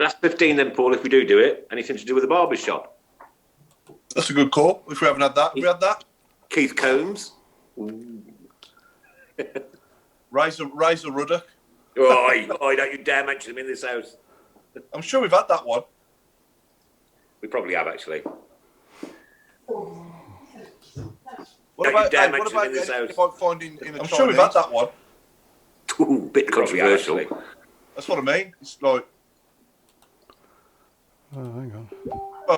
last 15 then, Paul, if we do it. Anything to do with the barber shop? That's a good call. If we haven't had that, have we had that? Keith Combs. Razor Ruddock. Oh, don't you dare mention him in this house. I'm sure we've had that one. We probably have, actually. What about finding in a I'm sure we've had that one. Ooh, bit controversial. That's what I mean. It's like... Oh, hang on.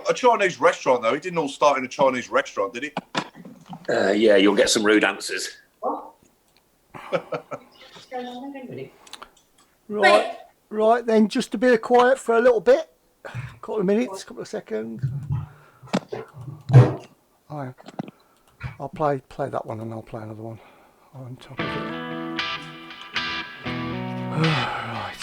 A Chinese restaurant, though. It didn't all start in a Chinese restaurant, did it? Yeah, you'll get some rude answers. What? What's going on there, Right then, just a bit of quiet for a little bit. Couple of minutes, couple of seconds. I'll play that one and I'll play another one on top of it. Right.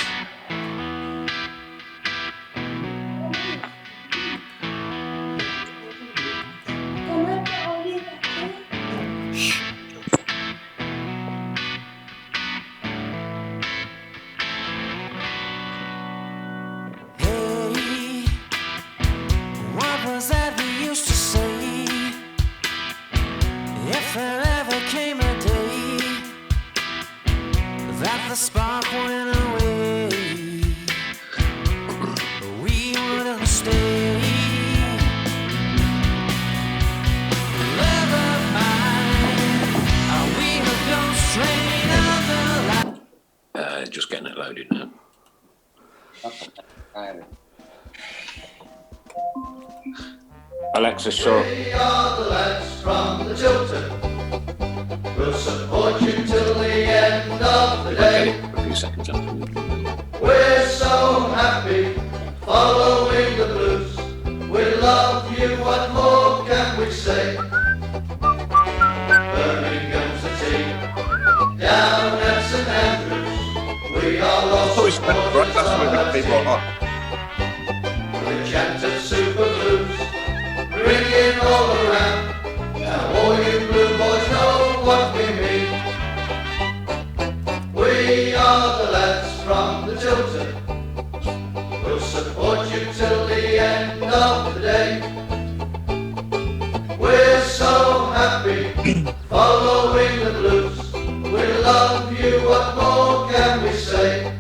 Just getting it loaded now. Alexa, sure. We are the lads from the Tilton. We'll support you till the end of the day. A few seconds after. We're so happy following the blues. We love you, what more can we say? Birmingham's the team, down at St Andrews. We are lost supporters on the chant of Super Blues, ringing all around. Now all you blue boys know what we mean. We are the lads from the Tilton. We'll support you till the end of the day. We're so happy following the blues. We love you, what more can we say?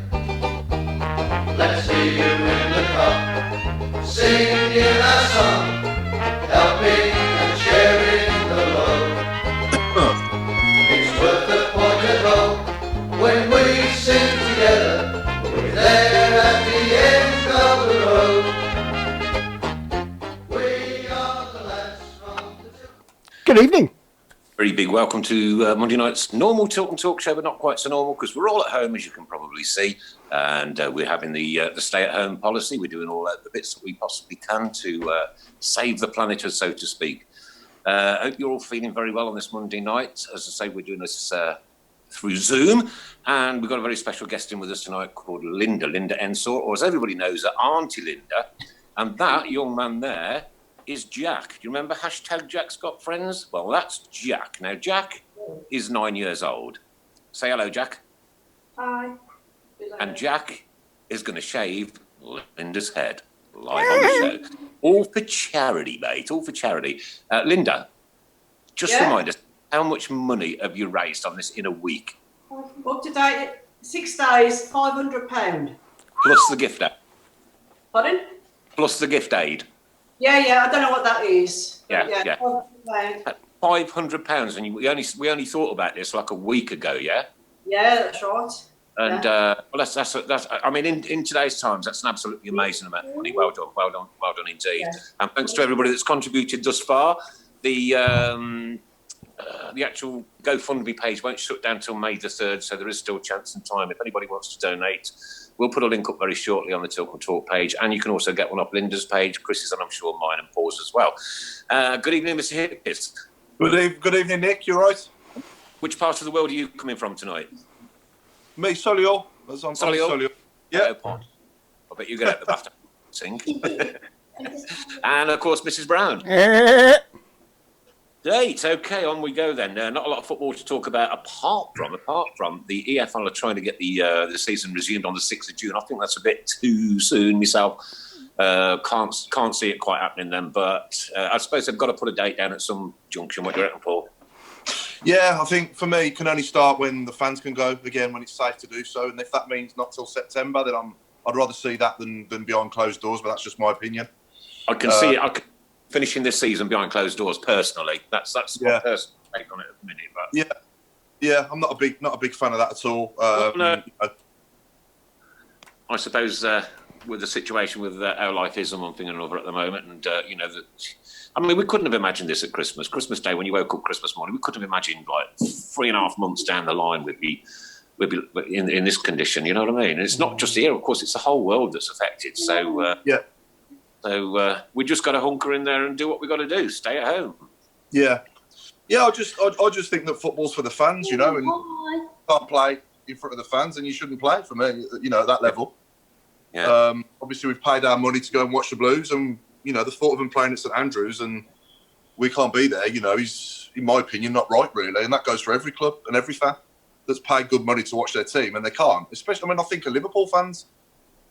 Let's hear you in the car, singing our song, helping and sharing the load. It's worth the point at home when we sing together. We're there at the end of the road. We are the lads from the Tilton. Good evening. Very big welcome to Monday night's normal Tilton Talk show, but not quite so normal because we're all at home, as you can probably see, and we're having the stay-at-home policy. We're doing all the bits that we possibly can to save the planet, so to speak. I hope you're all feeling very well on this Monday night. As I say, we're doing this through Zoom, and we've got a very special guest in with us tonight called Linda Ensor, or as everybody knows her, Auntie Linda, and that young man there is Jack. Do you remember hashtag Jack's Got Friends? Well, that's Jack. Now, Jack is 9 years old. Say hello, Jack. Hi. And Jack is going to shave Linda's head live on the show. All for charity, mate. All for charity. Linda, just remind us, how much money have you raised on this in a week? Up to date, 6 days, £500. Plus the gift aid. Pardon? Plus the gift aid. Yeah, I don't know what that is. Yeah. £500. £500, and we only thought about this like a week ago, yeah? Yeah, that's right. And well, that's. I mean, in today's times, that's an absolutely amazing amount of money. Well done indeed. Yeah. And thanks to everybody that's contributed thus far. The actual GoFundMe page won't shut down till May the 3rd, so there is still chance and time. If anybody wants to donate, we'll put a link up very shortly on the Tilton Talk page, and you can also get one off Linda's page, Chris's, and I'm sure mine and Paul's as well. Good evening, Mr. Hippis. Good evening, Nick. You all right? Which part of the world are you coming from tonight? Me, Solihull. Solihull? Yeah. I bet you get out the bathtub and sing. And, of course, Mrs. Brown. Update. Okay, on we go then. Not a lot of football to talk about apart from the EFL are trying to get the season resumed on the 6th of June. I think that's a bit too soon myself. Can't see it quite happening then, but I suppose they've got to put a date down at some junction. What do you reckon, Paul? Yeah, I think for me, it can only start when the fans can go again, when it's safe to do so. And if that means not till September, then I'd rather see that than behind closed doors. But that's just my opinion. I can see it. I can finishing this season behind closed doors personally. That's my personal take on it at the minute. But yeah, I'm not a big fan of that at all. No. I suppose with the situation with how life is and one thing and another at the moment, and we couldn't have imagined this at Christmas Day when you woke up Christmas morning. We couldn't have imagined like 3.5 months down the line we'd be in this condition. You know what I mean? And it's not just here, of course. It's the whole world that's affected. So So we just got to hunker in there and do what we got to do. Stay at home. Yeah. I just think that football's for the fans, and you can't play in front of the fans, and you shouldn't play for me, at that level. Yeah. Obviously, we've paid our money to go and watch the Blues, and the thought of them playing at St Andrews and we can't be there. Is, in my opinion, not right really, and that goes for every club and every fan that's paid good money to watch their team, and they can't. Especially, I think of Liverpool fans.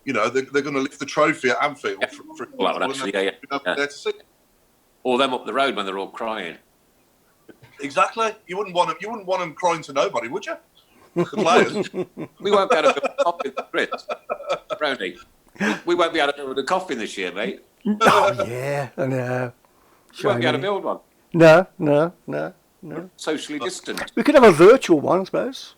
They're going to lift the trophy at Anfield. Well, that would actually, there to see. Or them up the road when they're all crying. Exactly. You wouldn't want them crying to nobody, would you? The players. We won't be able to do a coffin, Chris. Brownie. We won't be able to do a coffin this year, mate. Oh, yeah, I know. We won't be able to build one. No. Socially distant. We could have a virtual one, I suppose.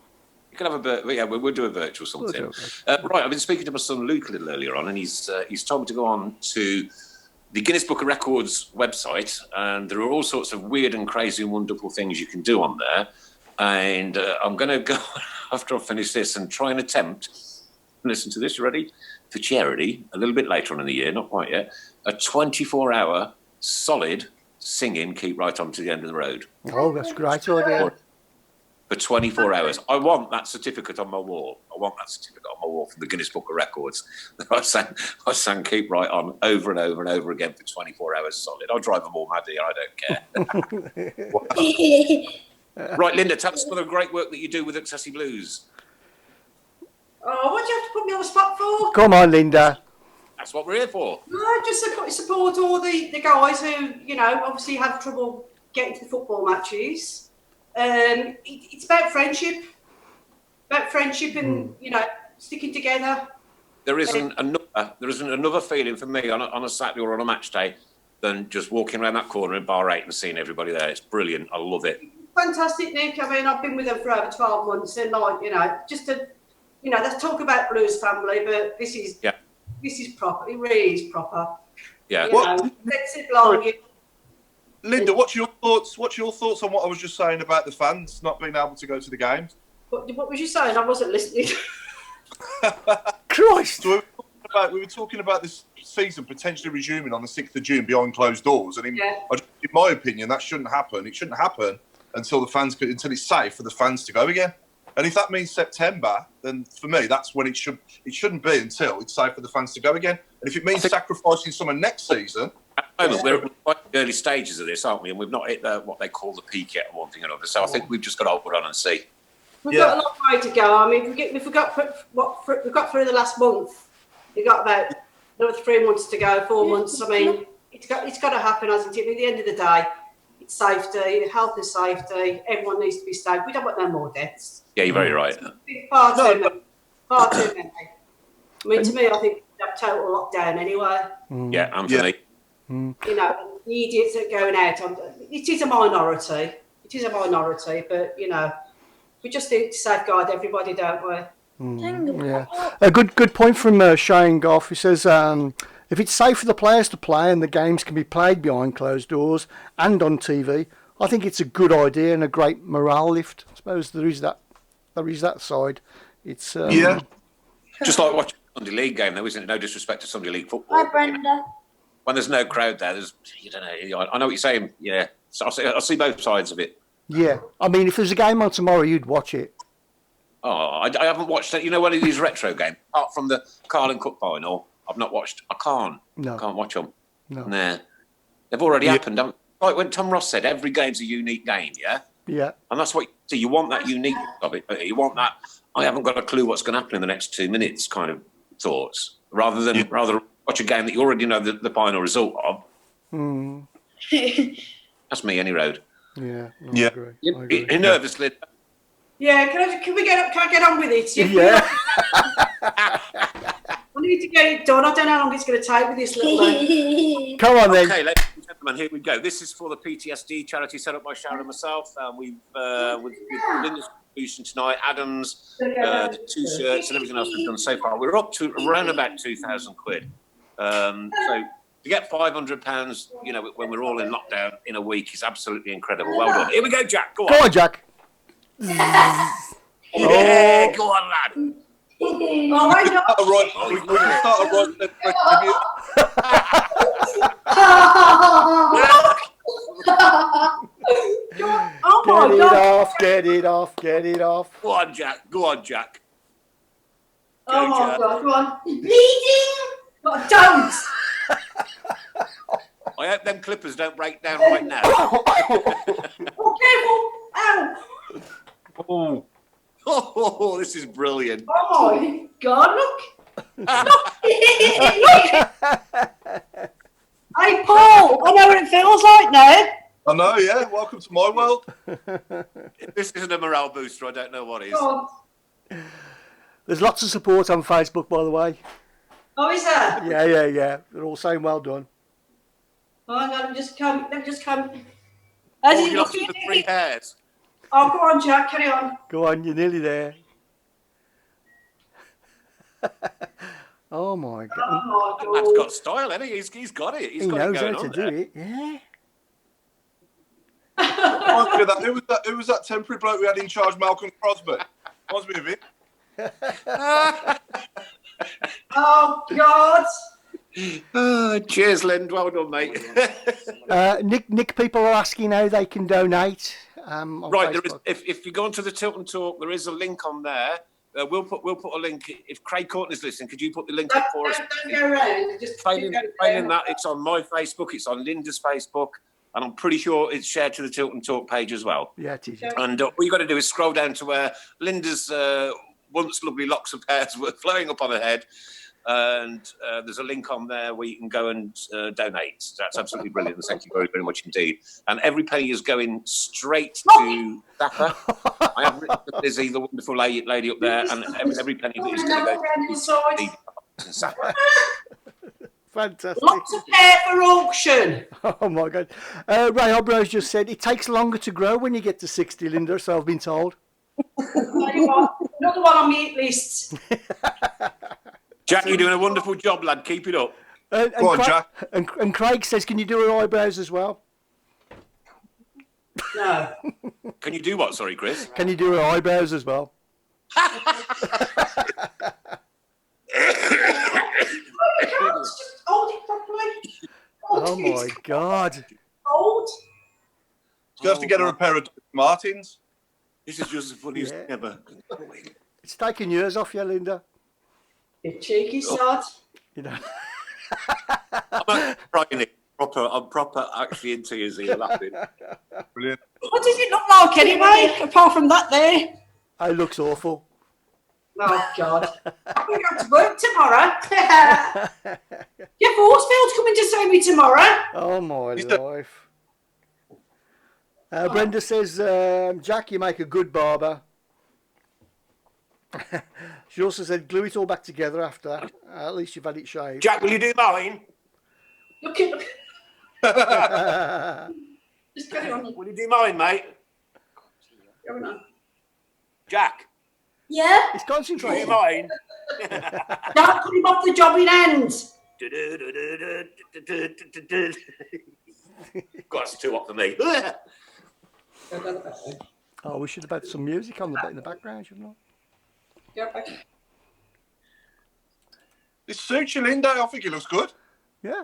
You can have we'll do a virtual something. Right, I've been speaking to my son Luke a little earlier on, and he's told me to go on to the Guinness Book of Records website, and there are all sorts of weird and crazy and wonderful things you can do on there. And I'm going to go, after I finish this, and try and attempt, listen to this, you ready? For charity, a little bit later on in the year, not quite yet, a 24-hour solid singing Keep Right On to the End of the Road. Oh, that's a great idea. For 24 hours. I want that certificate on my wall. I want that certificate on my wall from the Guinness Book of Records. I sang Keep Right On over and over and over again for 24 hours solid. I'll drive them all mad here, I don't care. Right, Linda, tell us some of the great work that you do with Accessi Blues. Oh, what do you have to put me on the spot for? Come on, Linda. That's what we're here for. No, just support all the guys who, obviously have trouble getting to the football matches. It's about friendship. And, sticking together. There isn't another feeling for me on a Saturday or on a match day than just walking around that corner in Bar 8 and seeing everybody there. It's brilliant. I love it. Fantastic, Nick. I mean, I've been with them for over 12 months, and just to, let's talk about Blues family, but this is proper. It really is proper. Yeah. Let's sit long. Linda, what's your thoughts on what I was just saying about the fans not being able to go to the games? What was you saying? I wasn't listening. Christ! So we were talking about this season potentially resuming on the 6th of June behind closed doors, and in my opinion, that shouldn't happen. It shouldn't happen until until it's safe for the fans to go again. And if that means September, then for me, that's when it shouldn't be until it's safe for the fans to go again. And if it means sacrificing summer next season. At the moment, we're quite in the early stages of this, aren't we? And we've not hit what they call the peak yet, or one thing or another. So I think we've just got to hold on and see. We've got a long way to go. I mean, if we got through the last month, we've got about another 3 months to go, 4 months. I mean, it's got to happen, hasn't it? At the end of the day, it's safety, health and safety. Everyone needs to be safe. We don't want no more deaths. Yeah, you're very right. Far too many. I mean, to me, I think we have total lockdown anyway. Yeah, and for me. The idiots that are going out, it is a minority. But, we just need to safeguard everybody, don't we? Yeah. A good point from Shane Goff. He says, if it's safe for the players to play and the games can be played behind closed doors and on TV, I think it's a good idea and a great morale lift. I suppose there is that side. It's just like watching a Sunday League game, though, isn't it? No disrespect to Sunday League football. Hi, Brenda. When there's no crowd there, I know what you're saying. Yeah, so I see both sides of it. Yeah, I mean, if there's a game on tomorrow, you'd watch it. Oh, I haven't watched it. One of these retro games, apart from the Carling Cup final, I've not watched. I can't watch them. No. Nah. They've already happened, haven't like when Tom Ross said, every game's a unique game, yeah? Yeah. And that's what you want, that uniqueness of it. You want that, I haven't got a clue what's going to happen in the next 2 minutes kind of thoughts, rather than watch a game that you already know the final result of. That's me, any road. Yeah. Yeah. I agree. You're nervous, Lynn? Yeah, can I get on with it? Yeah. I need to get it done. I don't know how long it's going to take with this little one. Come on then. Okay, ladies and gentlemen, here we go. This is for the PTSD charity set up by Sharon and myself. We've Linda's contribution tonight, Adam's, the T-shirts and everything else we've done so far. We're up to around about 2,000 quid. So to get £500, you know, when we're all in lockdown in a week is absolutely incredible. Well done. Here we go, Jack. Go on. Go on, Jack. Yeah, go on, lad. Oh, I know. We can start a right Oh my God. Get it off. Go on, Jack. Go on, Jack. Oh my God, go on. Bleeding? Oh, don't. I hope them clippers don't break down right now. Oh, careful. Ow. Oh, this is brilliant. Oh my God, look. Hey, Paul, I know what it feels like now. I know, yeah. Welcome to my world. If this isn't a morale booster, I don't know what is. God. There's lots of support on Facebook, by the way. Oh, is there? Yeah. They're all saying well done. Oh, hang on, let me just come. Oh, As you lost the 3 hairs. Oh, go on, Jack, carry on. Go on, you're nearly there. Oh my God. Oh, my That's God. got style, hasn't he? He's got it. He's He got knows it going how to on do there. it. Yeah. Who was that temporary bloke we had in charge, Malcolm Crosby? Reminds me of it. Oh, God. Cheers, Lynn. Well done, mate. Nick, people are asking how they can donate. On Right, there is, Facebook. if you go onto the Tilton Talk, there is a link on there. We'll put a link. If Craig Courtney's listening, could you put the link up for us? Don't go around. Just Failing that, it's on my Facebook, it's on Linda's Facebook, and I'm pretty sure it's shared to the Tilton Talk page as well. Yeah, it is. And all you got to do is scroll down to where Linda's once lovely locks of hairs were flowing up on her head, and there's a link on there where you can go and donate. That's absolutely brilliant. Thank you very, very much indeed. And every penny is going straight to Zappa. I have written to Lizzie, the wonderful lady up there, and every penny that is going to go to Zappa. Fantastic. Lots of hair for auction. Oh my God. Ray Obrose just said it takes longer to grow when you get to 60, Linda, so I've been told. Tell you what, another one on my list. Jack, you're doing a wonderful job, lad. Keep it up. And Go on, Jack. And Craig says, can you do her eyebrows as well? No. Can you do what? Sorry, Chris. Can you do her eyebrows as well? Just hold it properly. Oh my God. Hold. You have to get her a pair of Dr. Martens. This is just the funniest Yeah. thing ever. It's taken years off you, Linda. You cheeky sod. You know. I'm crying it. I'm proper actually in tears here laughing. Brilliant. What does it look like anyway, apart from that there? It looks awful. Oh, God. I'm going to have to work tomorrow. Jeff Horsfield's coming to see me tomorrow. Oh my He's the- life. Brenda says, Jack, you make a good barber. She also said, glue it all back together after. At least you've had it shaved. Jack, will you do mine? Look at Just carry on. Will you do mine, mate? Carry on. Jack, Yeah? It's will you do concentrating. mine? Don't put him off the job in hand. God, that's too hot for me. Oh, we should have had some music on in the background, shouldn't It suits you, Linda. I think it looks good. we? Yeah.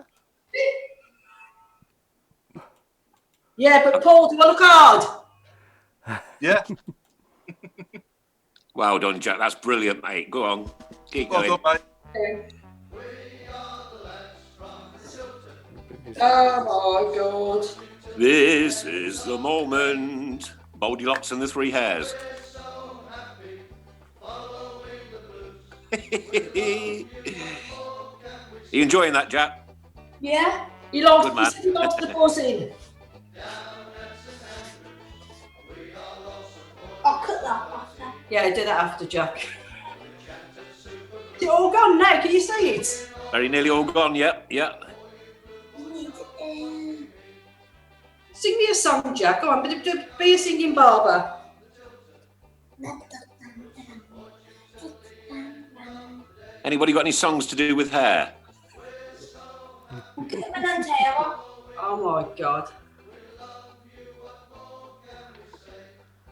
Yeah, but Paul, do I look hard? Yeah. Well done, Jack. That's brilliant, mate. Go on. Keep Well going. done, mate. Oh my God. This is the moment. Goldilocks and the Three Hairs. Are you enjoying that, Jack? Yeah. He likes, Good man. he likes the buzzing. I'll cut that off now. Yeah, do that after, Jack. Is it all gone now? Can you see it? Very nearly all gone, yeah. Sing me a song, Jack. Go on, be a singing barber. Anybody got any songs to do with hair? Oh my God.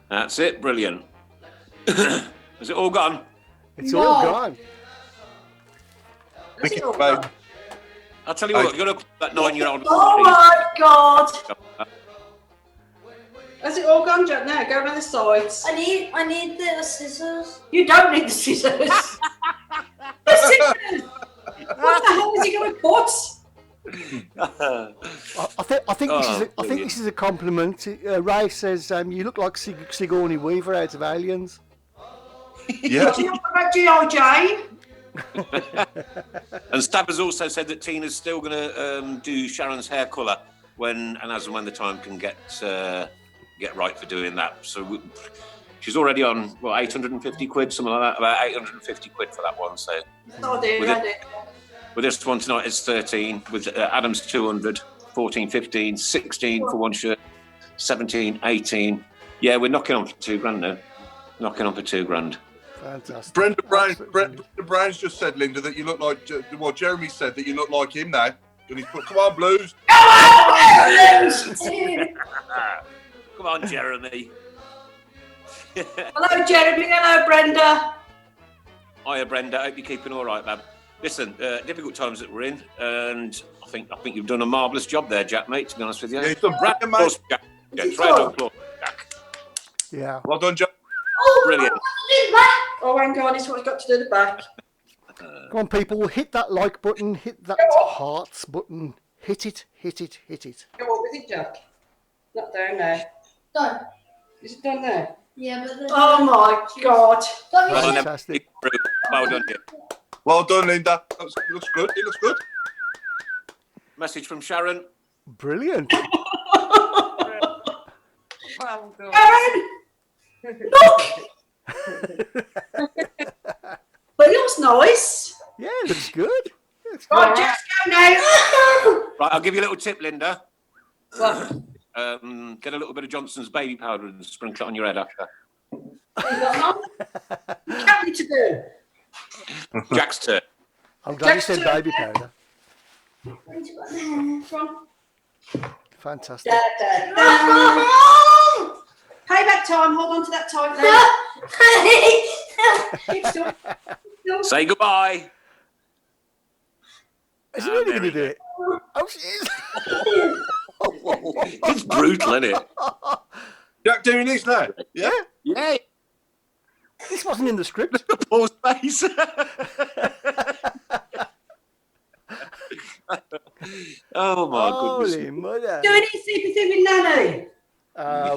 That's it, brilliant. Is it all gone? It's all No. gone. Is it all Bye. gone? I'll tell you what, you're going to that 9-year-old. Oh my God. Has it all gone, Jack? Now, go around the sides. I need the scissors. You don't need the scissors. The scissors! What the hell is he going to cut? I think Oh, this is a compliment. Ray says you look like Sigourney Weaver out of Aliens. Yeah. Do you know about G.I. Jane? And Stab has also said that Tina's still going to do Sharon's hair colour when the time can get right for doing that. So she's already on, what, 850 quid, something like that, about 850 quid for that one. So with this one tonight, it's 13. With Adam's 200, 14, 15, 16 for one shirt, 17, 18. Yeah, we're knocking on for $2,000 now. Knocking on for $2,000. Fantastic. Brenda Brown's just said, Linda, that you look like, well, Jeremy said that you look like him now. And he's put, come on, Blues. Come on, Jeremy. Hello, Jeremy. Hello, Brenda. Hiya, Brenda. Hope you're keeping all right, man. Listen, difficult times that we're in, and I think you've done a marvellous job there, Jack, mate, to be honest with you. Yeah, he's done Round of brilliant, applause, Jack. Yeah, round of applause, Jack. Yeah. Well done, Jack. Brilliant. Oh, hang on. It's what's got to do the back. Come on, people, hit that like button, hit that hearts button, hit it. Go on with it, Jack. Not down there. Done. Is it done there? Yeah, but Oh, my God. Let me Well done, Fantastic. Well done, you. Well done, Linda. It looks good. It looks good. Message from Sharon. Brilliant. Aaron! Look! But it looks nice. Yeah, looks good. Right, just go now. Right, I'll give you a little tip, Linda. What? Get a little bit of Johnson's baby powder and sprinkle it on your head after. You got none? You can't need to do. Jack's turn. I'm glad you Jackson. said baby powder. From Fantastic. da, da, da. Payback time. Hold on to that tight now. Keep still. Still. Say goodbye. Is he really going to do it? Oh, she is. It's brutal, isn't it? Jack doing this now? Yeah? Yeah. This wasn't in the script. Pause space. Oh my Holy goodness. mother. Do any sympathy with Nanny.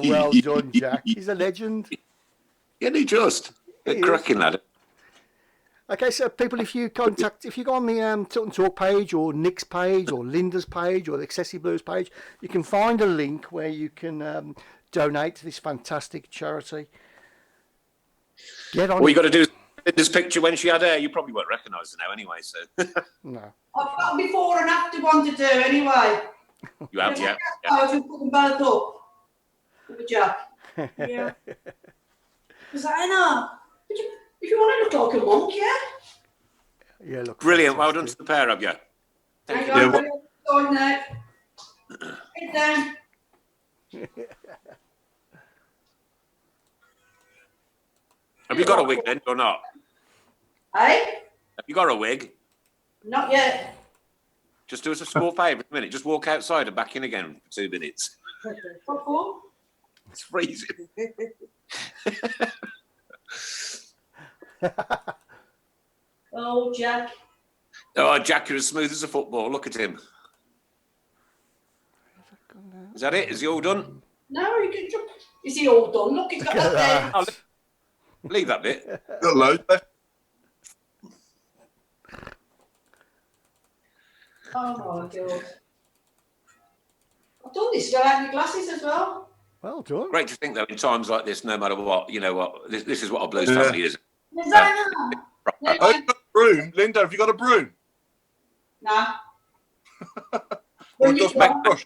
Well done, Jack. He's a legend. Isn't he just? He is. Cracking lad. Okay, so people, if you go on the Tilton Talk page or Nick's page or Linda's page or the Excessive Blues page, you can find a link where you can donate to this fantastic charity. Get on All you it. got to do is in this picture when she had hair. You probably won't recognise her now anyway. So No. I've got a before and after one to do anyway. you have, yeah. I can put them both up. With a Jack. Yeah. Because I know. If you want to look like a monk, yeah? Yeah, look. Brilliant. Well done fantastic. to the pair of you. Hang Yeah, on, well- on there. Head down. Have you got a wig then or not? Hey? Have you got a wig? Not yet. Just do us a small favour a minute. Just walk outside and back in again for 2 minutes. What for? It's freezing. Oh, Jack. Oh, Jack, you're as smooth as a football. Look at him. Is that it? Is he all done? No, you can. Is he all done? Look, he's got that there. Oh, leave that bit. Got loads left. Oh my god. I've done this. You got out your glasses as well. Well done. Great to think, though, in times like this, no matter what, you know what, this is what a Blues family is. Designer. Oh, you got a broom, Linda. Have you got a broom? Nah. Or just make brush?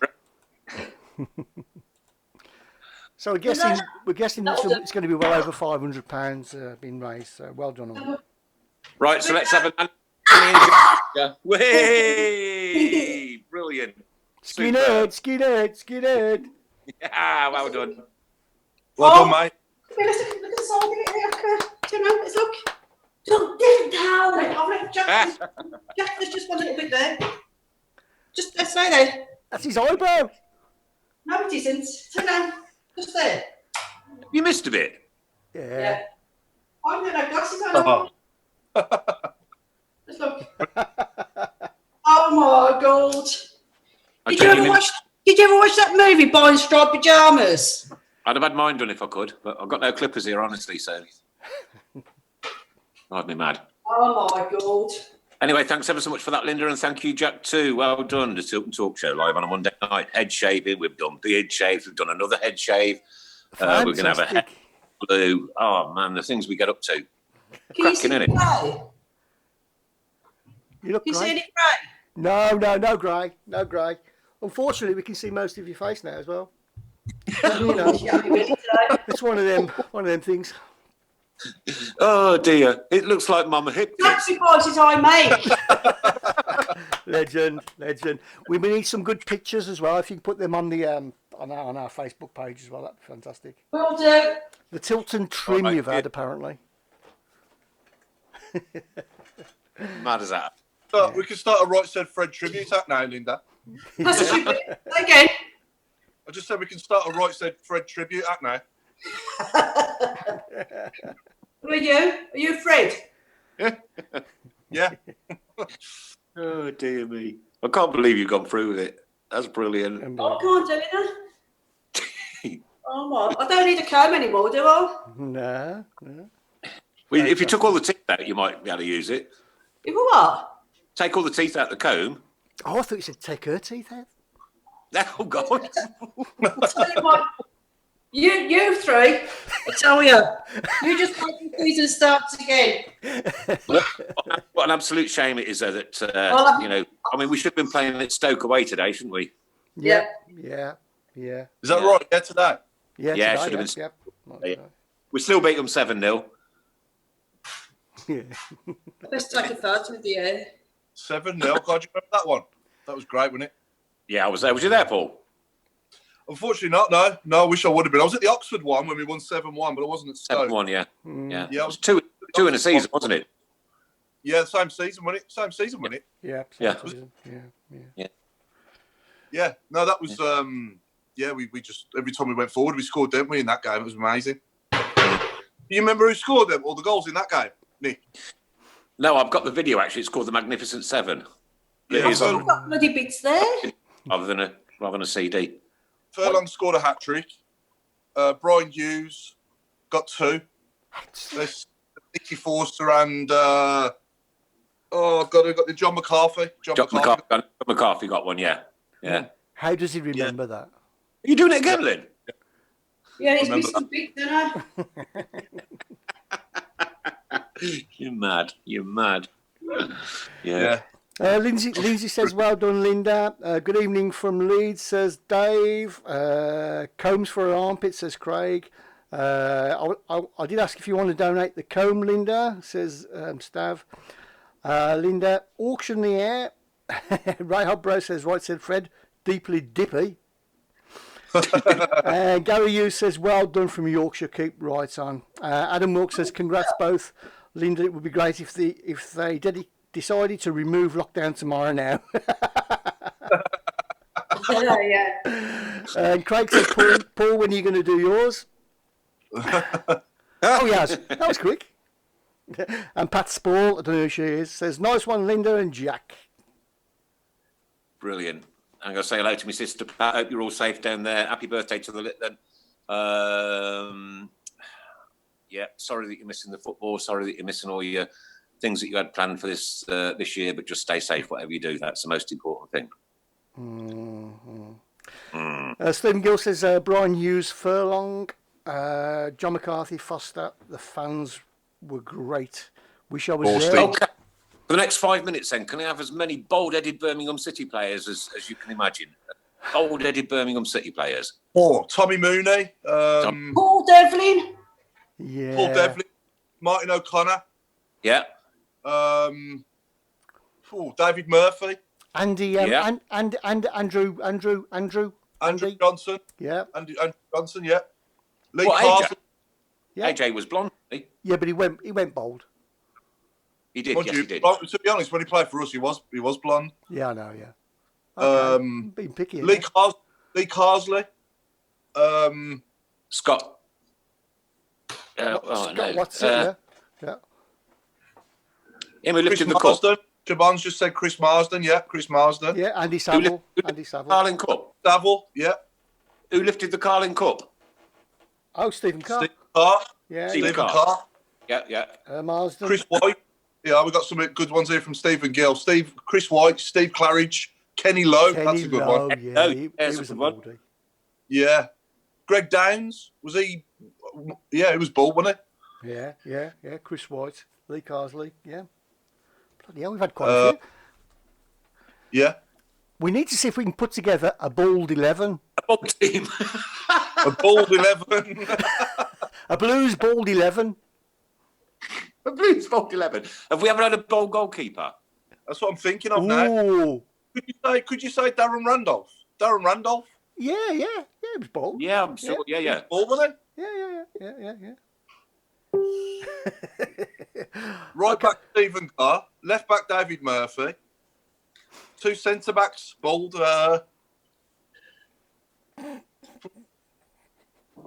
So we're guessing it's going to be well over £500 being raised. So well done on that. Right, so let's have a... Way! Brilliant. Skinhead. Yeah, well done. Well done, mate. Look at the side of it. Turn around, let's look. Look, different town. I'll let Jack, there's just one little bit there. Just let's stay there. That's his eyebrow. No, it isn't. Turn around. Just there. You missed a bit. Yeah. I'm going to have glasses on. Let's look. Oh my god. Did you ever watch that movie, Boy in Striped Pyjamas? I'd have had mine done if I could, but I've got no clippers here, honestly, so... I'd be mad. Oh my god. Anyway, thanks ever so much for that, Linda, and thank you, Jack, too. Well done. The Tilton Talk Show live on a Monday night. Head shaving. We've done beard shaves. We've done another head shave. We're going to have a head blue. Oh, man, the things we get up to. Can you see Cracking, it innit? grey? You look Can you see great. it grey? No grey. Unfortunately, we can see most of your face now as well. You know, it's one of them things. Oh, dear. It looks like Mama Hip. Sacrifices I make. Legend. We need some good pictures as well. If you can put them on the on our Facebook page as well, that'd be fantastic. Will do. The Tilton trim you've had apparently. Mad as that. So we can start a Right Said Fred tribute act now, Linda. That's a stupid. Again. I just said we can start a Right Said Fred tribute act now. Who are you? Are you Fred? Yeah. Oh, dear me. I can't believe you've gone through with it. That's brilliant. I can't do it. Oh my! I don't need a comb anymore, do I? No. Well, if you took all the teeth out, you might be able to use it. You what? Take all the teeth out the comb. Oh, I thought you said take her teeth out. Oh, God. I'll tell you what. You three, I tell you, you just wait until the season starts again. What an absolute shame it is, though, that, you know, I mean, we should have been playing at Stoke away today, shouldn't we? Yeah. Is that Yeah. right? Yeah, today. Yeah, Yeah, today, should have been. Yep. We still beat them 7-0. Yeah. Let's take a photo of the air. 7-0. God, you remember that one? That was great, wasn't it? Yeah, I was there. Was you there, Paul? Unfortunately not, no. I wish I would have been. I was at the Oxford one when we won 7-1, but I wasn't at Stoke. 7-1, yeah. Mm. Yeah. It was two in a season, wasn't it? Yeah, same season, wasn't it? Same season, wasn't it? Yeah. Yeah. Yeah. No, that was, we just, every time we went forward, we scored, didn't we, in that game? It was amazing. You remember who scored them, all the goals in that game, Nick? No, I've got the video, actually. It's called The Magnificent Seven. Yeah, It is on, I've got bloody bits there. rather than a CD. Furlong scored a hat-trick. Brian Hughes got 2. There's Nicky Forster and, we've got the John McCarthy. John McCarthy got one, yeah. Yeah. How does he remember that? Are you doing it again, Lynn? Yeah, he's missing bits, don't I? You're mad. Yeah. Lindsay says, well done, Linda. Good evening from Leeds, says Dave. Combs for her armpit, says Craig. I did ask if you want to donate the comb, Linda, says Stav. Linda, auction the air. Ray Hobro says, right, said Fred, deeply dippy. Gary Hughes says, well done from Yorkshire, keep right on. Adam Wilkes says, congrats both. Linda, it would be great if they decided to remove lockdown tomorrow now. Yeah. And Craig says, Paul, when are you going to do yours? Oh, yes. That was quick. And Pat Spall, I don't know who she is, says, nice one, Linda and Jack. Brilliant. I'm going to say hello to my sister. Pat. I hope you're all safe down there. Happy birthday to the Litlen. Yeah, sorry that you're missing the football. Sorry that you're missing all your things that you had planned for this year. But just stay safe, whatever you do. That's the most important thing. Stephen Gill says Brian Hughes, Furlong, John McCarthy, Foster. The fans were great. Wish I was there. Okay. For the next 5 minutes, then, can I have as many bold-headed Birmingham City players as you can imagine? Bold-headed Birmingham City players. Oh, Tommy Mooney, Paul Devlin. Yeah. Paul Devlin, Martin O'Connor. Yeah. David Murphy. Andy, and Andrew Johnson. Yeah. Andrew Johnson, yeah. Lee What, Carson. Yeah. AJ was blonde, wasn't Yeah, but he went bold. he? He did, yes, he did. To be honest, when he played for us, he was blonde. Yeah, I know, yeah. Okay. Being picky. Lee Carsley. Scott. Scott Watson, yeah. Him who Chris lifted the cup. Marsden. Jabon's just said Chris Marsden, yeah. Chris Marsden. Yeah, Andy Who Saville. lifted the Carling Cup? Saville, yeah. Who lifted the Carling Cup? Oh, Stephen Carr. Steve Carr. Yeah. Stephen Stephen Carr. Carr. Yeah. Marsden. Chris White. Yeah, we've got some good ones here from Stephen Gill. Chris White, Steve Claridge, Kenny Lowe. That's a good one. Yeah, he There's was a a good one. baldy. Yeah. Greg Downs, was he? Yeah, he was bald, wasn't he? Yeah. Chris White, Lee Carsley, yeah. Bloody hell, we've had quite a few. Yeah. We need to see if we can put together a bald 11. A bald team. A bald 11. A Blues bald 11. A Blues bald 11. Have we ever had a bald goalkeeper? That's what I'm thinking of now. Ooh. Could you say Darren Randolph? Darren Randolph? Yeah, he was bald. Yeah, I'm sure. Yeah. Bald, wasn't Yeah. he? Right back Stephen Carr. Left back David Murphy. 2 centre backs bald.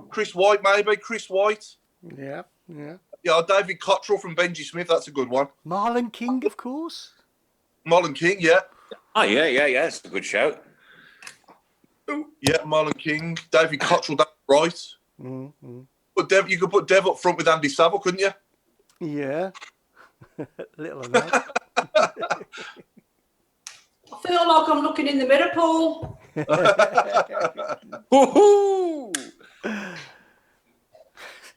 Chris White, maybe. Chris White. Yeah. Yeah, David Cottrell from Benji Smith. That's a good one. Marlon King, of course. Marlon King, yeah. Oh, yeah. That's a good shout. Yeah, Marlon King. David Cottrell, that's right. Mm-hmm. But you could put Dev up front with Andy Saville, couldn't you? Yeah. Little or no. I feel like I'm looking in the mirror, Paul. Woohoo!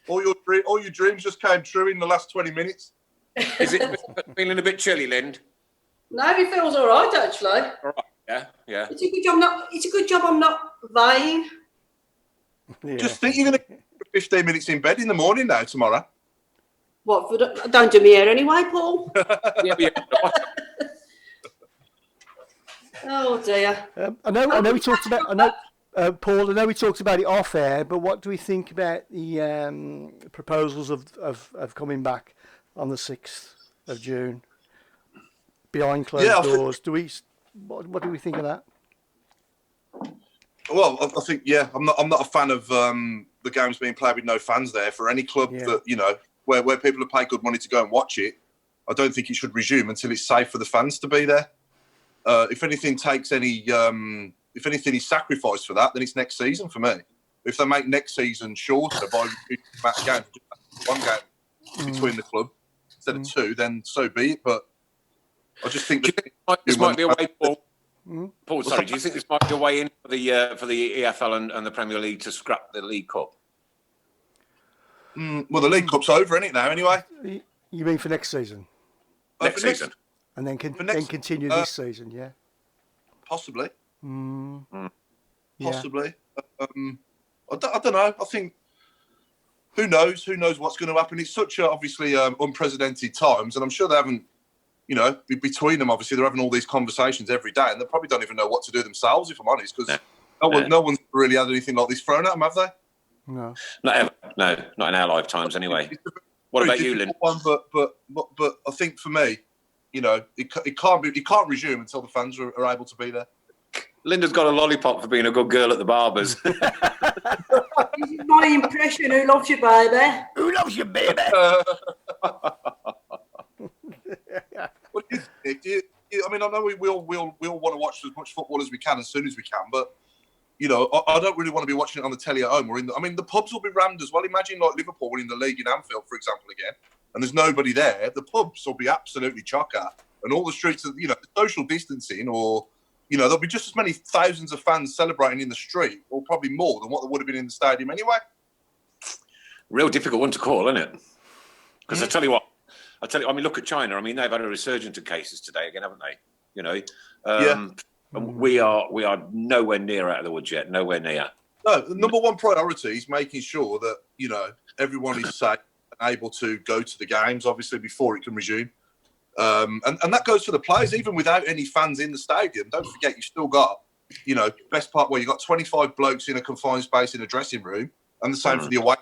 All your dreams just came true in the last 20 minutes. Is it feeling a bit chilly, Lind? No, he feels all right, actually. All right. Yeah. It's a good job I'm not vain. Yeah. Just think you're going to 15 minutes in bed in the morning now, tomorrow. What? Don't do me hair anyway, Paul. Yeah. Oh dear. I know we talked about. I know, Paul. I know we talked about it off air. But what do we think about the proposals of coming back on the 6th of June behind closed doors? What do we think of that? Well, I think I'm not a fan of the games being played with no fans there for any club that where people have paid good money to go and watch it. I don't think it should resume until it's safe for the fans to be there. If anything is sacrificed for that, then it's next season for me. If they make next season shorter by games, one game between the club instead of 2, then so be it. But I just think this might be a way, Paul. Paul, sorry. Do you think this might be a way in for the EFL and the Premier League to scrap the League Cup? Well, the League Cup's over, isn't it now? Anyway. You mean for next season? Next season. And then continue this season, yeah. Possibly. Yeah. Possibly. I don't know. I think who knows? Who knows what's going to happen? It's such obviously unprecedented times, and I'm sure they haven't. Between them, obviously they're having all these conversations every day, and they probably don't even know what to do themselves. If I'm honest, because no one's really had anything like this thrown at them, have they? No. Not ever. No, not in our lifetimes, anyway. What about you, Lynn? But I think for me, it can't resume until the fans are able to be there. Linda's got a lollipop for being a good girl at the barbers. This is my impression. Who loves you, baby? Who loves you, baby? What do you think? Do I mean, I know we all want to watch as much football as we can as soon as we can, but you know, I don't really want to be watching it on the telly at home or I mean, the pubs will be rammed as well. Imagine like Liverpool winning the league in Anfield, for example, again, and there's nobody there. The pubs will be absolutely chocker, and all the streets, you know, social distancing, or you know, there'll be just as many thousands of fans celebrating in the street, or probably more than what there would have been in the stadium anyway. Real difficult one to call, isn't it? Because I tell you what, I mean, look at China. I mean, they've had a resurgence of cases today again, haven't they? You know, and we are nowhere near out of the woods yet. Nowhere near. No, the number one priority is making sure that, you know, everyone is safe and able to go to the games, obviously, before it can resume. And that goes for the players, even without any fans in the stadium. Don't forget, you've still got, you know, best part where you've got 25 blokes in a confined space in a dressing room, and the same for the away.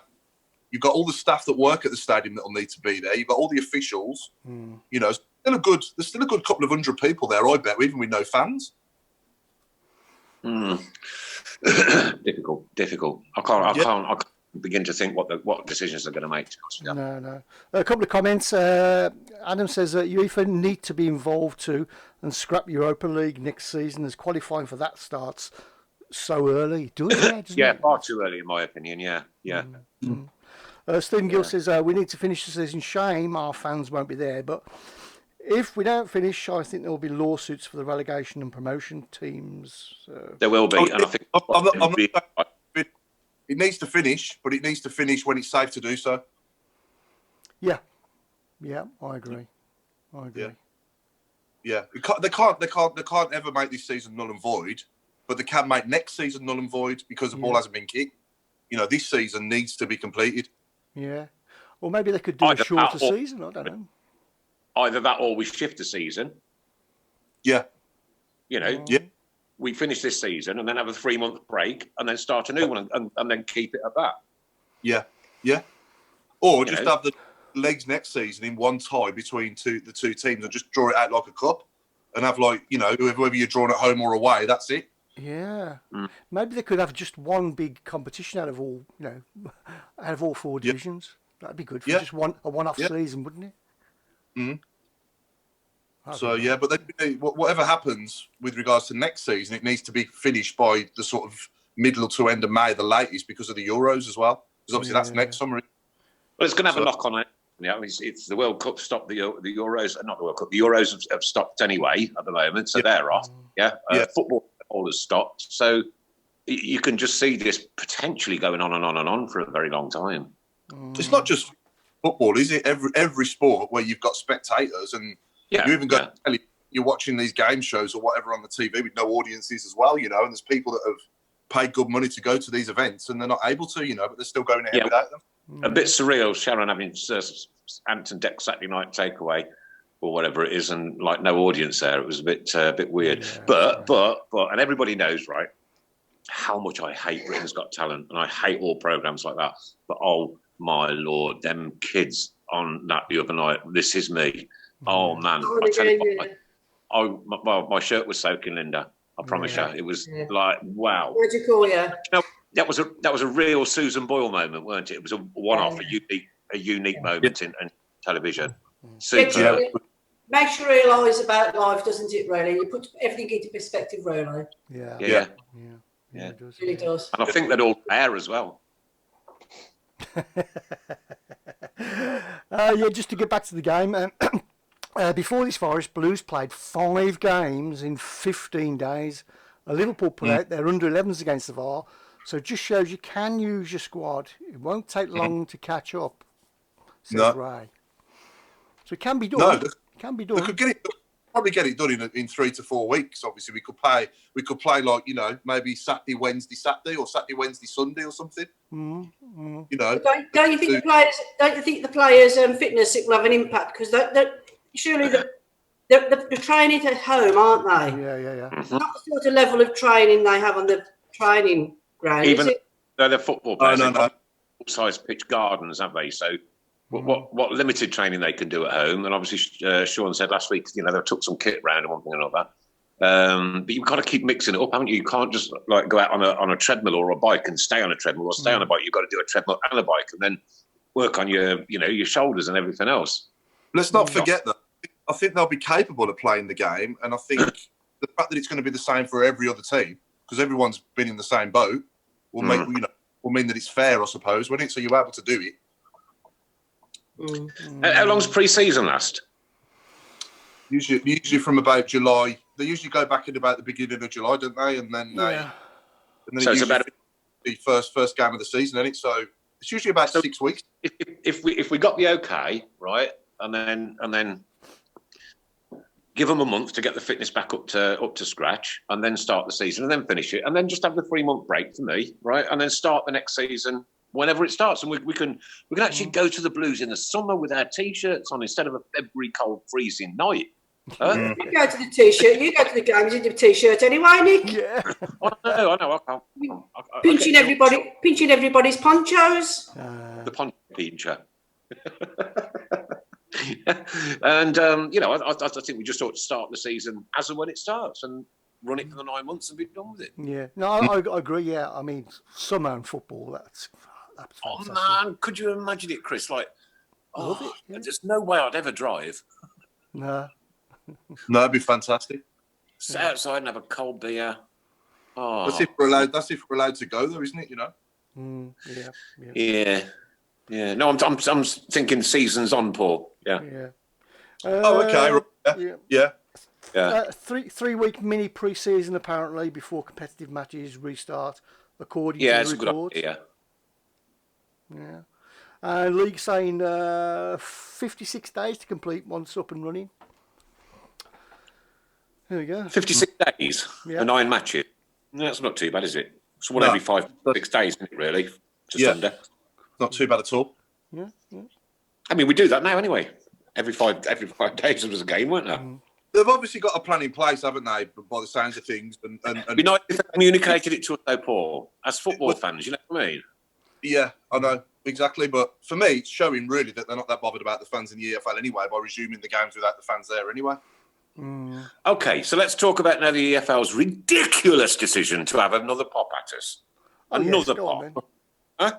You've got all the staff that work at the stadium that will need to be there. You've got all the officials. You know, there's still a good couple of hundred people there, I bet, even with no fans. Difficult. I can't begin to think what decisions they're going to make. No. A couple of comments. Adam says that UEFA need to be involved too and scrap Europa League next season, as qualifying for that starts so early. Doesn't it? Far too early in my opinion. Yeah. Stephen Gill says we need to finish the season. Shame our fans won't be there, but if we don't finish, I think there will be lawsuits for the relegation and promotion teams. There will be, and I think it needs to finish, but it needs to finish when it's safe to do so. Yeah, I agree. Yeah. They can't ever make this season null and void, but they can make next season null and void because the ball hasn't been kicked. You know, this season needs to be completed. Yeah, or maybe they could do a shorter season. I don't know. Either that, or we shift the season. Yeah. You know. Yeah. We finish this season and then have a 3-month break and then start a new one and then keep it at that. Yeah. Or just have the legs next season in one tie between the two teams and just draw it out like a cup and have, like, you know, whether you're drawn at home or away, that's it. Yeah. Maybe they could have just one big competition out of all, you know, out of all 4 divisions. That'd be good for just a one-off season, wouldn't it? So, but whatever happens with regards to next season, it needs to be finished by the sort of middle to end of May, the latest, because of the Euros as well. Because obviously that's next summer. Well, it's going to have a knock on it. Yeah, I mean, it's the World Cup stopped the Euros, not the World Cup. The Euros have stopped anyway at the moment, so they're off. Football has stopped, so you can just see this potentially going on and on and on for a very long time. It's not just football, is it? Every sport where you've got spectators and you even got you're watching these game shows or whatever on the TV with no audiences as well, you know, and there's people that have paid good money to go to these events and they're not able to, you know, but they're still going ahead without them. A bit surreal, Sharon, having Hampton Deck Saturday night takeaway or whatever it is, and like no audience there. It was a bit weird. But and everybody knows, right, how much I hate Britain's Got Talent, and I hate all programs like that. But oh my Lord, them kids on that the other night. This is me. Oh man, I tell you what, my shirt was soaking, Linda. I promise you, it was like wow. What'd you call you? You know, that was a real Susan Boyle moment, weren't it? It was a one-off, a unique moment in television. Super. Makes you realise about life, doesn't it? Really, you put everything into perspective, really. Yeah. It really does. And I think they'd all air as well. Just to get back to the game. Before this virus, Blues played 5 games in 15 days. Liverpool put out their under-11s against the VAR, so it just shows you can use your squad. It won't take long to catch up, says Ray. So it can be done. It can be done. They could probably get it done in 3 to 4 weeks. Obviously, we could play like, you know, maybe Saturday, Wednesday, or Saturday, Wednesday, Sunday, or something. You know, don't you think the players' fitness will have an impact? Because surely they're training at home, aren't they? Yeah. Not the sort of level of training they have on the training ground. Even though they're football players, they've got full-size pitch gardens, have they? So what limited training they can do at home. And obviously, Sean said last week, you know, they took some kit round and one thing or another. But you've got to keep mixing it up, haven't you? You can't just like go out on a treadmill or a bike and stay on a treadmill or stay on a bike. You've got to do a treadmill and a bike and then work on your shoulders and everything else. Let's not forget that I think they'll be capable of playing the game, and I think the fact that it's going to be the same for every other team, because everyone's been in the same boat, will mean that it's fair, I suppose, won't it? So you're able to do it. How long's pre-season last? Usually from about July. They usually go back in about the beginning of July, don't they? And then So it's about the first game of the season, isn't it? So it's usually about 6 weeks. If we got the okay, right, and then give them a month to get the fitness back up to scratch, and then start the season, and then finish it, and then just have the 3-month break for me, right, and then start the next season whenever it starts, and we can actually go to the Blues in the summer with our t-shirts on instead of a February cold freezing night. You go to the t-shirt. You go to the games in the t-shirt anyway, Nick. Yeah. I know. I can't. Pinching everybody's ponchos. The poncho pincher. And I think we just ought to start the season as and when it starts and run it for the 9 months and be done with it. Yeah. No, I agree. Yeah. I mean, summer and football. That's Oh man, could you imagine it, Chris? Like, there's no way I'd ever drive. No. No, it'd be fantastic. Sit outside and have a cold beer. Oh, That's if we're allowed to go, though, isn't it? You know. Yeah. No, I'm thinking seasons on, Paul. Yeah. Okay. Yeah. 3-week mini pre-season apparently before competitive matches restart, according to it's the a good reports. idea. Yeah. League saying 56 days to complete once up and running. There we go. 56 days for 9 matches. That's not too bad, is it? It's every 5-6 days, isn't it, really? Just under. Not too bad at all. Yeah. I mean, we do that now anyway. Every 5 days there was a game, weren't there? They've obviously got a plan in place, haven't they? By the sounds of things, and It'd be nice if they communicated it to us, though, Paul. As football fans, you know what I mean? Yeah, I know exactly. But for me, it's showing really that they're not that bothered about the fans in the EFL anyway by resuming the games without the fans there anyway. Okay, so let's talk about now the EFL's ridiculous decision to have another pop at us. Another pop. Huh?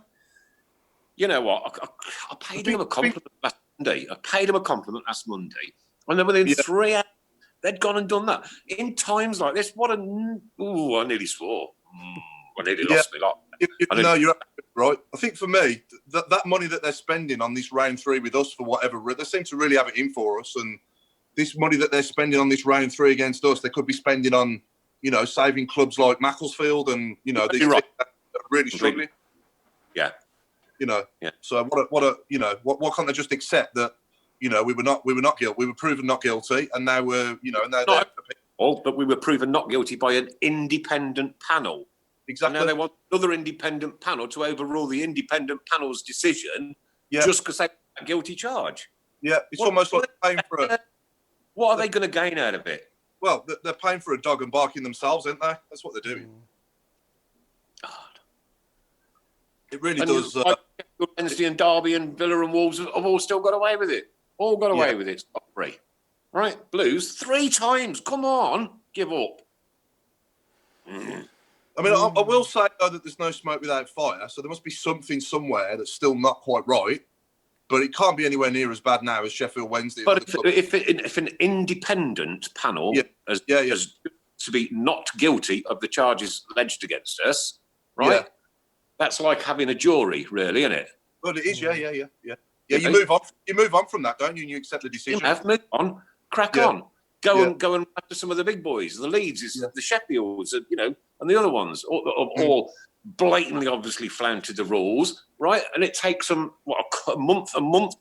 You know what? I paid them a compliment last Monday. And then within 3 hours, they'd gone and done that. In times like this, I nearly swore. I nearly lost me lot. No, you're right. I think for me, that money that they're spending on this round 3 with us for whatever, they seem to really have it in for us. And this money that they're spending on this round 3 against us, they could be spending on, saving clubs like Macclesfield and, these teams that are really struggling. Yeah. So what can't they just accept that, we were not guilty, we were proven not guilty, and now we're, but we were proven not guilty by an independent panel. Exactly. And now they want another independent panel to overrule the independent panel's decision just because they have a guilty charge. Yeah, it's almost like paying for a... What are they going to gain out of it? Well, they're paying for a dog and barking themselves, aren't they? That's what they're doing. God. It really does. Wednesday and Derby and Villa and Wolves have all still got away with it. All got away with it. Sorry. Right, Blues, 3 times. Come on, give up. I mean, I will say, though, that there's no smoke without fire, so there must be something somewhere that's still not quite right, but it can't be anywhere near as bad now as Sheffield Wednesday. But if an independent panel has to be not guilty of the charges alleged against us, right? Yeah. That's like having a jury, really, isn't it? Well, it is, yeah. You move on from that, don't you? And you accept the decision. Move on, crack on. Go and after some of the big boys, the Leeds, the Sheffields, and the other ones, all blatantly, obviously flouted the rules, right? And it takes them a month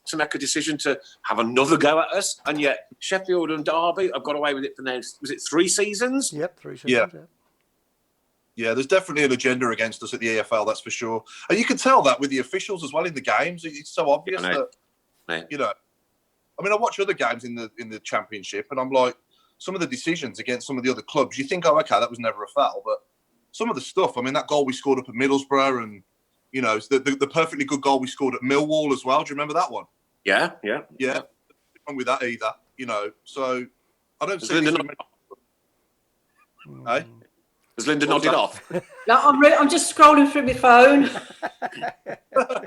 to make a decision to have another go at us, and yet Sheffield and Derby have got away with it for now. Was it 3 seasons? Yep, 3 seasons. Yeah, there's definitely an agenda against us at the EFL, that's for sure. And you can tell that with the officials as well in the games. It's so obvious that. I mean, I watch other games in the Championship, and I'm like, some of the decisions against some of the other clubs, you think, oh, okay, that was never a foul, but some of the stuff, I mean, that goal we scored up at Middlesbrough, and the perfectly good goal we scored at Millwall as well. Do you remember that one? Yeah. Nothing wrong with that either. So I don't see. Hey, has Linda nodded off? No, I'm just scrolling through my phone. I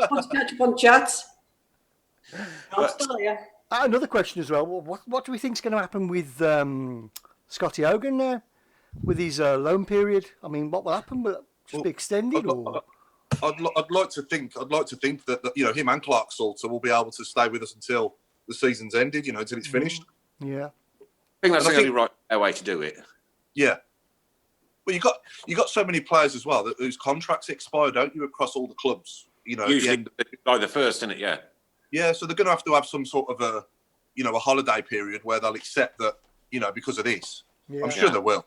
want to catch up on chats. I'm still here. Another question as well. What do we think is going to happen with Scotty Hogan now, with his loan period? I mean, what will happen? Will it just be extended, or? I'd like to think that you know, him and Clark Salter will be able to stay with us until the season's ended. You know, until it's finished. Yeah. I think that's the only right way to do it. Yeah. Well, you got so many players as well whose contracts expire, don't you, across all the clubs? You know, Usually by the first, isn't it? Yeah. Yeah, so they're going to have some sort of a holiday period where they'll accept that, you know, because of this. Yeah. I'm sure they will.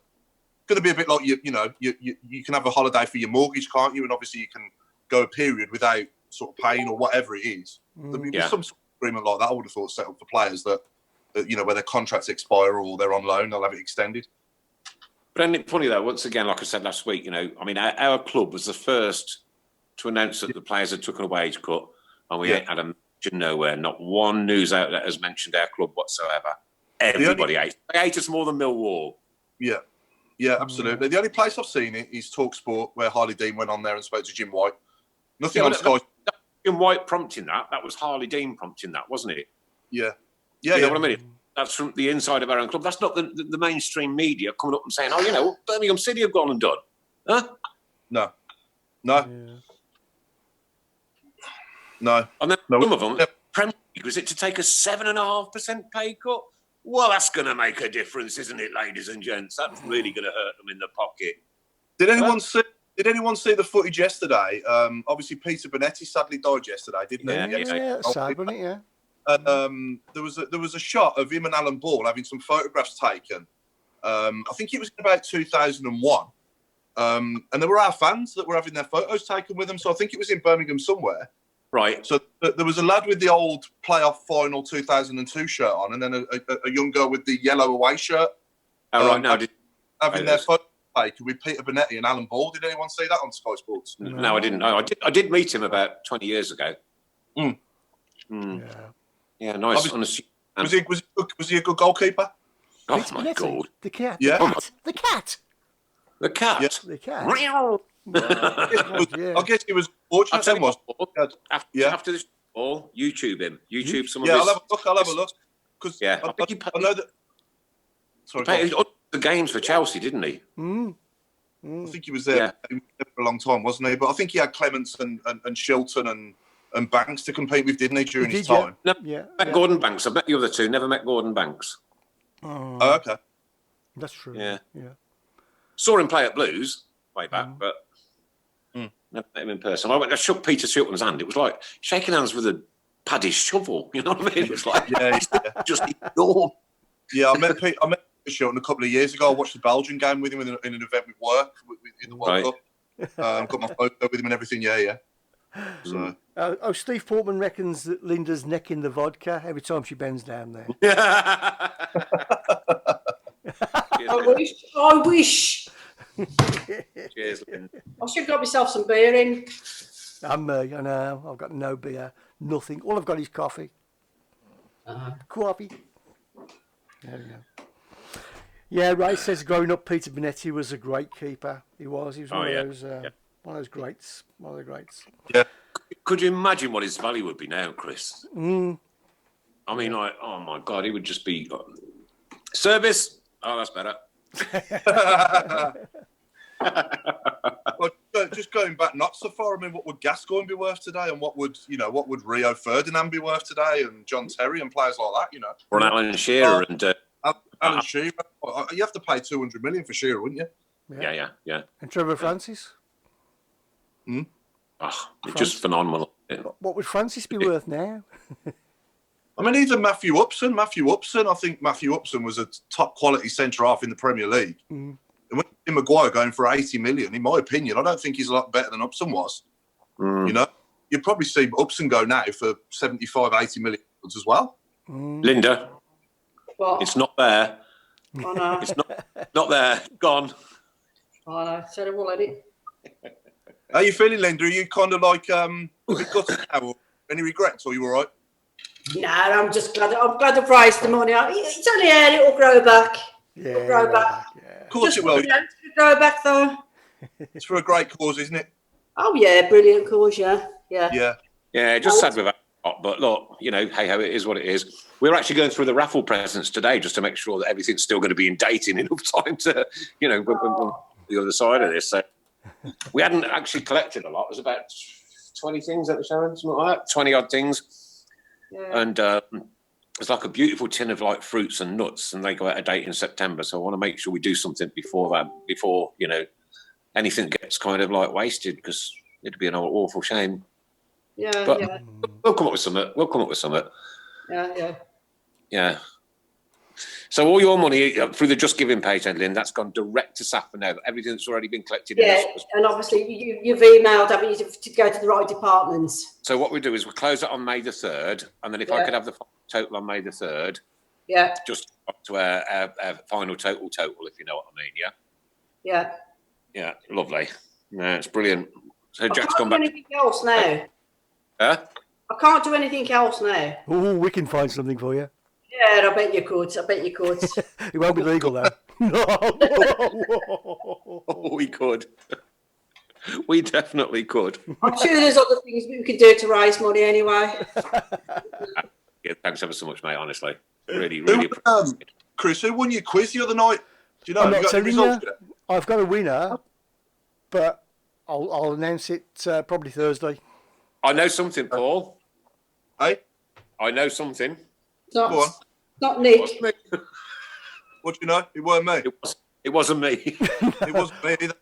It's going to be a bit like you can have a holiday for your mortgage, can't you? And obviously you can go a period without sort of paying or whatever it is. There'll be some sort of agreement like that. I would have thought set up for players that you know, where their contracts expire or they're on loan, they'll have it extended. But isn't it funny though? Once again, like I said last week, you know, I mean, our club was the first to announce that the players had taken a wage cut, and we ain't had a mention nowhere. Not one news outlet has mentioned our club whatsoever. Everybody hates. They hate us more than Millwall. Yeah, yeah, absolutely. The only place I've seen it is Talksport, where Harley Dean went on there and spoke to Jim White. Nothing on Sky. Jim White prompting that. That was Harley Dean prompting that, wasn't it? Yeah. You know what I mean? That's from the inside of our own club. That's not the mainstream media coming up and saying, "Oh, you know, Birmingham City have gone and done." Huh? No. Yeah. No. And then some of them, Premier League, was it to take a 7.5% pay cut? Well, that's going to make a difference, isn't it, ladies and gents? That's really going to hurt them in the pocket. Did anyone see the footage yesterday? Obviously, Peter Bonetti sadly died yesterday, didn't he? Yeah, sad, wasn't it? Yeah. And there was a shot of him and Alan Ball having some photographs taken. I think it was in about 2001. And there were our fans that were having their photos taken with them. So I think it was in Birmingham somewhere. Right. So there was a lad with the old playoff final 2002 shirt on, and then a young girl with the yellow away shirt. Oh, right. Now, having their photo taken with Peter Bonetti and Alan Ball. Did anyone see that on Sky Sports? No, I didn't know. I did meet him about 20 years ago. Yeah, nice. Was he a good goalkeeper? Oh, my God. The cat. Yeah. The cat. The cat. Yeah. The cat. I guess he was fortunate. After this ball, YouTube him. YouTube some of his... his... I'll have a look. Because I know that... Sorry, he paid the games for Chelsea, didn't he? I think he was there for a long time, wasn't he? But I think he had Clements and Shilton and Banks to compete with, didn't he, during his time? Met Gordon Banks. I met the other two. Never met Gordon Banks. Oh, okay. That's true. Yeah. Saw him play at Blues way back, but never met him in person. I shook Peter Shilton's hand. It was like shaking hands with a paddy shovel. You know what I mean? It was like just ignore. Yeah, I met Peter Shilton a couple of years ago. I watched the Belgian game with him in an event with work in the World Cup. Got my photo with him and everything. Yeah. So. Steve Portman reckons that Linda's necking the vodka every time she bends down there. I wish. Cheers, Linda. I should have got myself some beer in. I'm I know. I've got no beer, nothing. All I've got is coffee. Coffee. There we go. Yeah, Ray says growing up, Peter Bonetti was a great keeper. He was one of those greats. One of the greats. Yeah. Could you imagine what his value would be now, Chris? I mean, like, oh my God, he would just be service. Oh, that's better. Well, just going back not so far. I mean, what would Gascoigne be worth today, and what would Rio Ferdinand be worth today, and John Terry and players like that, you know? Or an Alan Shearer and Alan Shearer. You have to pay 200 million for Shearer, wouldn't you? Yeah. And Trevor Francis. Just phenomenal. What would Francis be worth now? I mean, even Matthew Upson. I think Matthew Upson was a top quality centre half in the Premier League. And when Tim Maguire going for 80 million, in my opinion, I don't think he's a lot better than Upson was. You know, you'd probably see Upson go now for 75, 80 million as well. Linda, it's not there. I know. It's not there. Gone. I know. Said it already. How are you feeling, Linda? Are you kind of like a bit gutted now? Any regrets, or are you all right? No, I'm just glad. I'm glad the price the money. It's only hair. It'll grow back. It'll grow back. Of course it will. It'll grow back though. It's for a great cause, isn't it? Oh yeah, brilliant cause. Yeah. Just sad with that. But look, you know, hey ho, it is what it is. We're actually going through the raffle presents today just to make sure that everything's still going to be in date in enough time to, you know, the other side of this. So we hadn't actually collected a lot. It was about 20 things at the show, something like that, 20 odd things. Yeah. And it's like a beautiful tin of like fruits and nuts, and they go out of date in September. So I want to make sure we do something before that, before, you know, anything gets kind of like wasted, because it'd be an awful shame. Yeah, But yeah, we'll come up with something. We'll come up with something. yeah. Yeah. So all your money through the Just Giving page, Lynn, that's gone direct to SAFA now. Everything that's already been collected. Yeah, and obviously you've emailed, haven't you, to go to the right departments. So what we do is we close it on May the 3rd, and then if I could have the total on May the 3rd, just up to our final total, if you know what I mean, yeah? Yeah, lovely. Yeah, it's brilliant. So Jack's gone back. I can't do anything else now. Huh? I can't do anything else now. Oh, we can find something for you. Yeah, I bet you could. It won't be legal though. No. Oh, we could. We definitely could. I'm sure there's other things we could do to raise money anyway. Yeah, thanks ever so much, mate, honestly. Really, really. Chris, who won your quiz the other night? Do you know? I'm Have not you got the telling results you. yet? I've got a winner, but I'll announce it probably Thursday. I know something, Paul. Hey? I know something. Go on. Not Nick. What do you know? It weren't me. It wasn't me. It wasn't me either.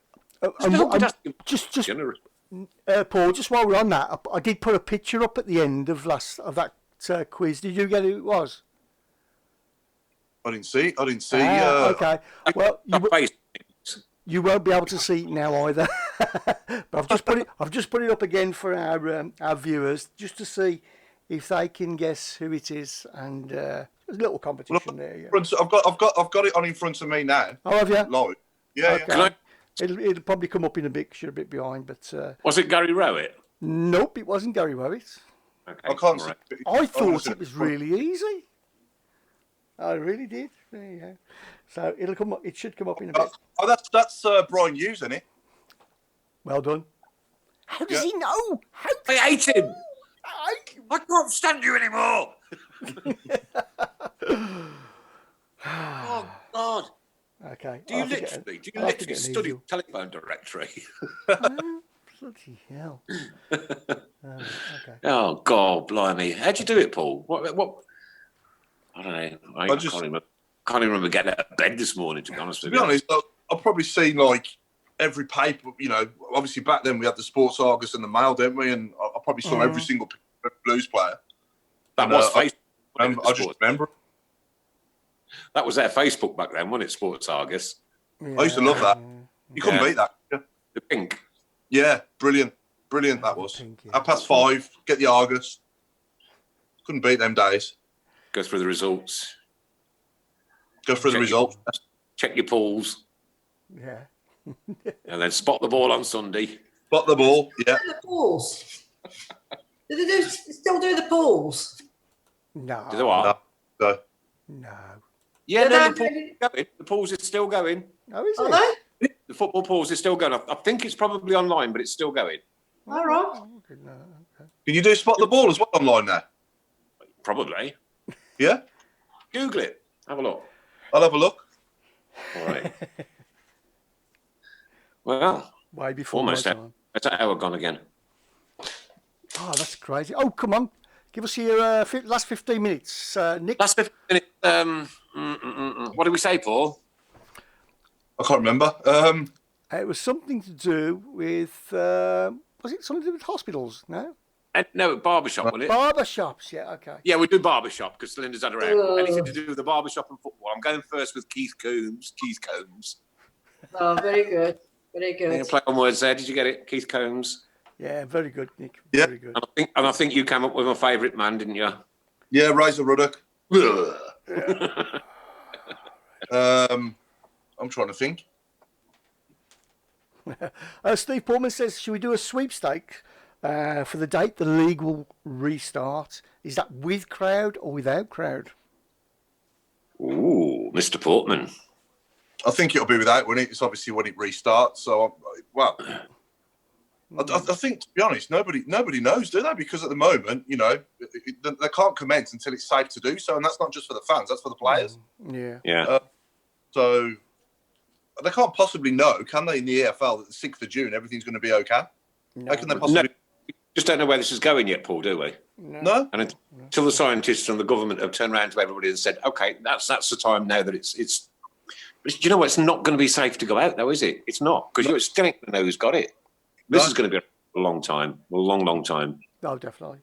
Just Paul, just while we're on that, I did put a picture up at the end of that quiz. Did you get who it was? I didn't see. Okay. Well, you won't be able to see it now either. But I've just put it up again for our viewers, just to see if they can guess who it is, and there's a little competition there. Yeah. I've got it on in front of me now. Oh, have you? Live. Yeah. Okay. Yeah. It'll probably come up in a bit, 'cause you're a bit behind, but Was it Gary Rowett? nope, it wasn't Gary Rowett. Okay, I can't. all right. I thought it was really easy. I really did. There you go. So it'll come up. It should come up in a bit. Oh, that's Brian Hughes, isn't it? Well done. How does he know? I hate him. I can't stand you anymore. Oh God. Okay. Do you literally study telephone directory? Bloody hell. Okay. Oh God, blimey! How'd you do it, Paul? What? I don't know. I can't even remember getting out of bed this morning. To be honest with you. To be honest, I've probably seen like every paper. You know, obviously back then we had the Sports Argus and the Mail, didn't we? And I probably saw every single Blues player. That was Facebook. I just remember. That was their Facebook back then, wasn't it? Sports Argus. Yeah. I used to love that. You couldn't beat that. Yeah. The pink. Yeah, brilliant that was. Pink, yeah. 5:30, get the Argus. Couldn't beat them days. Go through the results. Go through the results. Check your pools. Yeah. And then spot the ball on Sunday. Spot the ball. Yeah. The pools. Do they still do the pools? No. Do they what? No. No. Yeah, Do no, they- the pools is still going. Oh, is Are it? they? The football pools is still going. I think it's probably online, but it's still going. All right. Oh, okay, no, okay. Can you do spot the ball as well online now? Probably. Yeah. Google it. Have a look. I'll have a look. All right. Well, Way before almost my there. time. That's an hour gone again. Oh, that's crazy. Oh, come on. Give us your last 15 minutes, Nick. Last 15 minutes. What did we say, Paul? I can't remember. It was something to do with, was it something to do with hospitals? No? No, barbershop, wasn't it? Barber shops, yeah, okay. Yeah, we do barbershop because Linda's had her hair. Anything to do with the barbershop and football. I'm going first with Keith Combs. Oh, very good. Very good. Play on words there. Did you get it? Keith Combs. Yeah, very good, Nick. Yeah. Very good. And I think you came up with my favourite man, didn't you? Yeah, Razor Ruddock. I'm trying to think. Steve Pullman says, should we do a sweepstake for the date the league will restart? Is that with crowd or without crowd? Ooh, Mr. Portman. I think it'll be without when it's obviously when it restarts. So, I think, to be honest, nobody knows, do they? Because at the moment, you know, they can't commence until it's safe to do so, and that's not just for the fans; that's for the players. Yeah. So they can't possibly know, can they, in the EFL that the 6th of June everything's going to be okay? How can they possibly? No, just don't know where this is going yet, Paul, do we? No. And until the scientists and the government have turned around to everybody and said, "Okay, that's the time now that it's." But do you know what? It's not going to be safe to go out, though, is it? It's not, because you're still going to know who's got it. This is going to be a long time, a long time. Oh, definitely.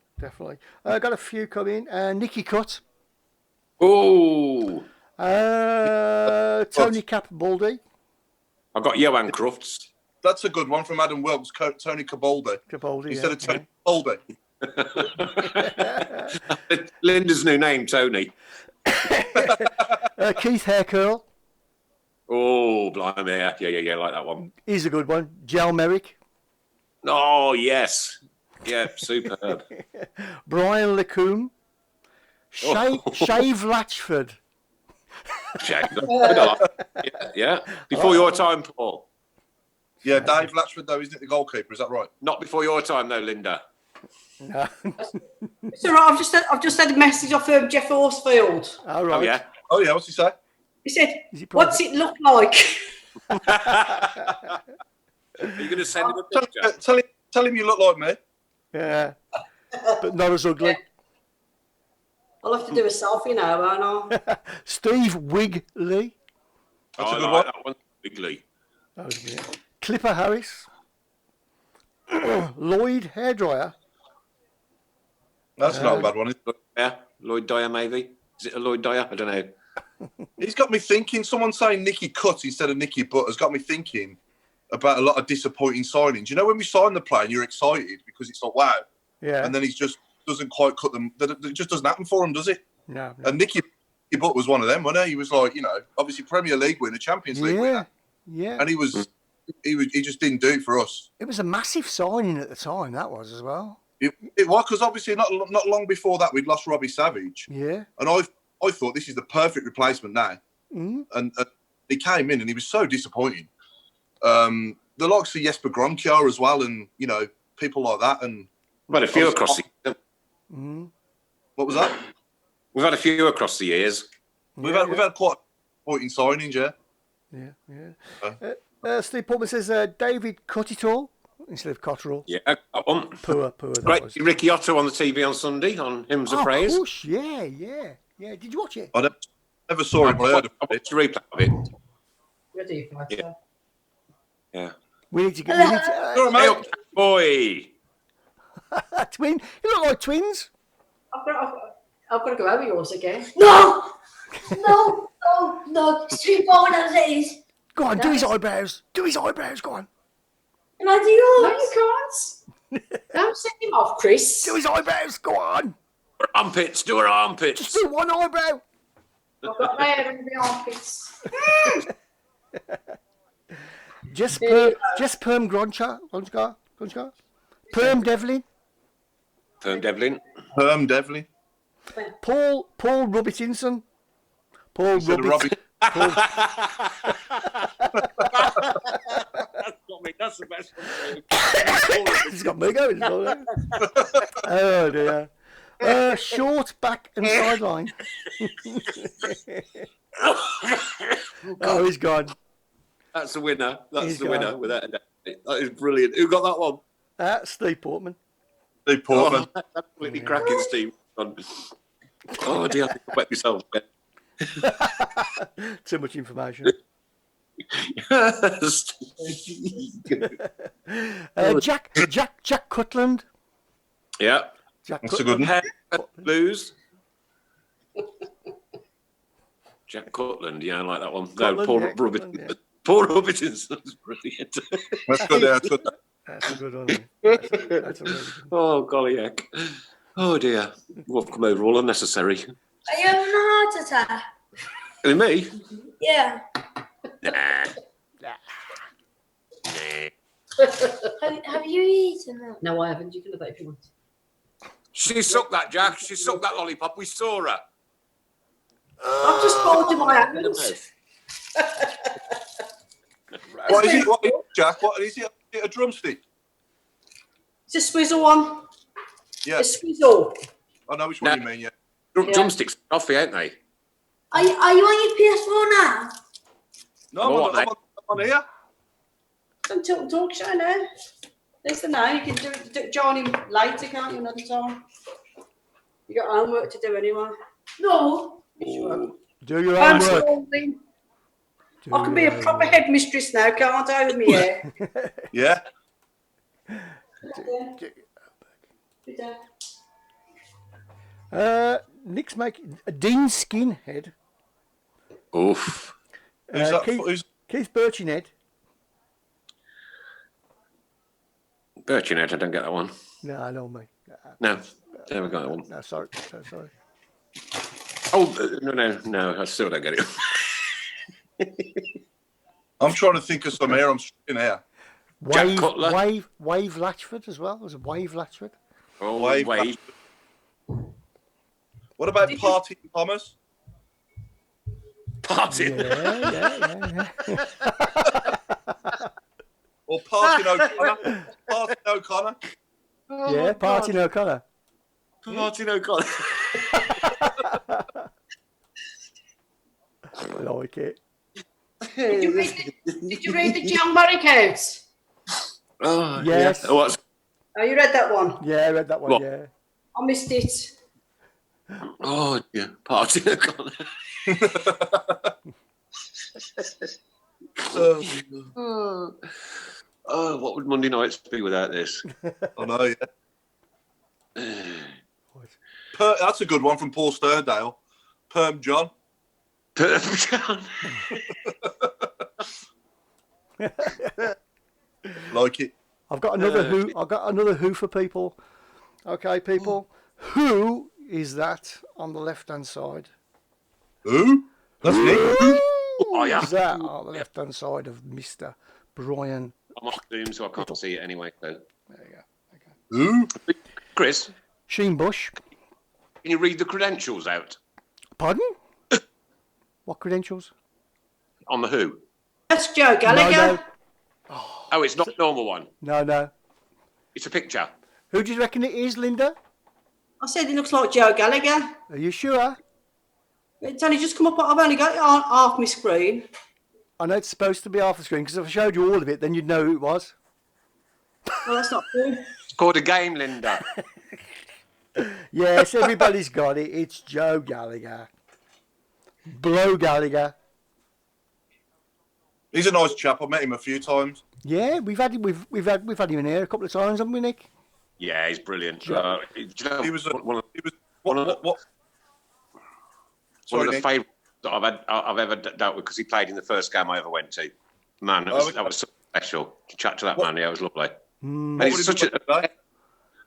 Got a few come in. Nicky Cut. Oh. Tony Capaldi. I've got Johan Crufts. That's a good one from Adam Wilkes, Tony Capaldi. Instead of Tony Capaldi. Linda's new name, Tony. Keith Haircurl. Oh, blimey, yeah, like that one. He's a good one. Jal Merrick. Oh, yes. Yeah, superb. Brian Lecombe. Shave Latchford. Yeah. Before your time, Paul. Yeah, Dave Latchford, though, isn't it the goalkeeper? Is that right? Not before your time, though, Linda. No. It's all right. I've just had a message off Jeff Horsfield. All right. Oh, yeah. Oh, yeah, what's he say? He said, "What's it look like?" Are you going to send him a picture? Tell him you look like me. Yeah. But not as ugly. I'll have to do a selfie now, won't I? Steve Wigley. That's a good like one. that one. Wiggly. That was brilliant. Clipper Harris. Lloyd Hairdryer. That's not a bad one. Yeah, Lloyd Dyer, maybe. Is it a Lloyd Dyer? I don't know. He's got me thinking. Someone saying Nicky Cut instead of Nicky Butt has got me thinking about a lot of disappointing signings. You know, when we sign the player and you're excited because it's like, wow. Yeah. And then he just doesn't quite cut them. It just doesn't happen for him, does it? No. And Nicky Butt was one of them, wasn't he? He was like, you know, obviously Premier League winner, Champions League winner. Yeah. And he just didn't do it for us. It was a massive signing at the time, that was as well. It was, because obviously not long before that we'd lost Robbie Savage. Yeah. And I thought this is the perfect replacement now. Mm. And he came in and he was so disappointing. The likes of Jesper Grønkjær as well, and, you know, people like that. And We've had a few across the years. What was that? We've had a few across the years. We've had quite disappointing signings, yeah. Steve Portman says David Cotitall instead of Cotterell. Yeah, that one. Poor. That Great. was. Ricky Otto on the TV on Sunday on Hymns of Praise. Of course, yeah. Did you watch it? I never saw him. I heard of I it. watched a replay of it. Ready, Yeah. We need to get. You're a Hey mate. up, boy. Twin. You look like twins. I've got to go over yours again. No! It's too bold as it is. Go on, do his eyebrows. Go on. And I do No, yours. you can't. Don't send him off, Chris. Do his eyebrows. Go on. Armpits. Do her armpits. Just do one eyebrow. I've got my head under the armpits. Just Perm Gronchar. Perm Devlin. Perm Devlin. Devlin. Paul Robitinson. Paul Instead of Robbins. That's the best one. He's got me going. Oh dear. Short back and sideline. Oh, he's gone. That's the winner. He's The gone. winner. Without a doubt. That is brilliant. Who got that one? Steve Portman. Steve Portman. Oh, that's absolutely cracking, Steve. Oh dear, I think I wet myself. Too much information. Jack Cutland. Yeah. That's a good one. Blues. Jack Cutland, yeah, I like that one. Cutland, no, Paul yeah, Robinson's Cutland, yeah. Paul Robinson's brilliant. That's good. Yeah, that's good. That's a good one. That's a really good one. Oh, golly heck. Oh, dear. We've come over all unnecessary. Are you having a heart attack? And me? Yeah. Nah. Have you eaten them? No, I haven't. You can have that if you want. She sucked that, Jack. She sucked that lollipop. We saw her. I've just folded my hands. What is it, Jack? What is it? A drumstick? It's a swizzle one. Yeah, A swizzle. I know which one you mean. Yeah. Drumsticks are coffee, ain't they? Are you on your PS4 now? No, I'm I'm on here. Don't talk show now. Listen now, you can join him later, can't you? Another time. You got homework to do anyway. No. Do your own work. Homeschooling. I can be a proper headmistress now, can't I, with me hair? Yeah. Nick's making a Dean Skinhead. Oof. Who's that? Keith Birchinhead. Birchinhead, I don't get that one. No, I know me. No, never got that one. No, sorry. So sorry. Oh, no, I still don't get it. I'm trying to think of some hair. I'm in here. Jack Cutler. Wave Latchford as well. There's a Wave Latchford. Oh, Wave. wave. What about Party Thomas? Party. Yeah. Or Party O'Connor? Party O'Connor? Oh, Yeah, Party O'Connor. Party O'Connor. I like it. Did you read the John Barricades? Oh, Yes. Yeah. What's? Oh, you read that one? Yeah, I read that one. What? Yeah. I missed it. Oh, yeah. Party O'Connor. Oh, what would Monday nights be without this? I know, yeah. That's a good one from Paul Sterndale. Perm John. Like it. I've got another who. I've got another who for people. Okay, people. Who is that on the left-hand side? Who? That's Nick. Oh, yeah. Who's that on the left-hand side of Mr. Brian? I'm off Zoom, so I can't see it anyway. So. There you go. Okay. Who? Chris, Sheen Bush. can you read the credentials out Pardon? What credentials? on the Who? That's Joe Gallagher. Oh, it's not a normal one. No. It's a picture. Who do you reckon it is, Linda? I said he looks like Joe Gallagher. Are you sure? It's only just come up. I've only got it on half my screen. I know it's supposed to be half the screen because if I showed you all of it, then you'd know who it was. Well, that's not true. It's called a game, Linda. Yes, everybody's got it. It's Joe Gallagher. Blow Gallagher. He's a nice chap. I've met him a few times. Yeah, we've had him in here a couple of times, haven't we, Nick? Yeah, he's brilliant. Yeah. Do you know, He was one of one of the Nick. favourites that I've ever dealt with because he played in the first game I ever went to. Man, that was so special. To chat to that man, yeah, it was lovely. And he's such an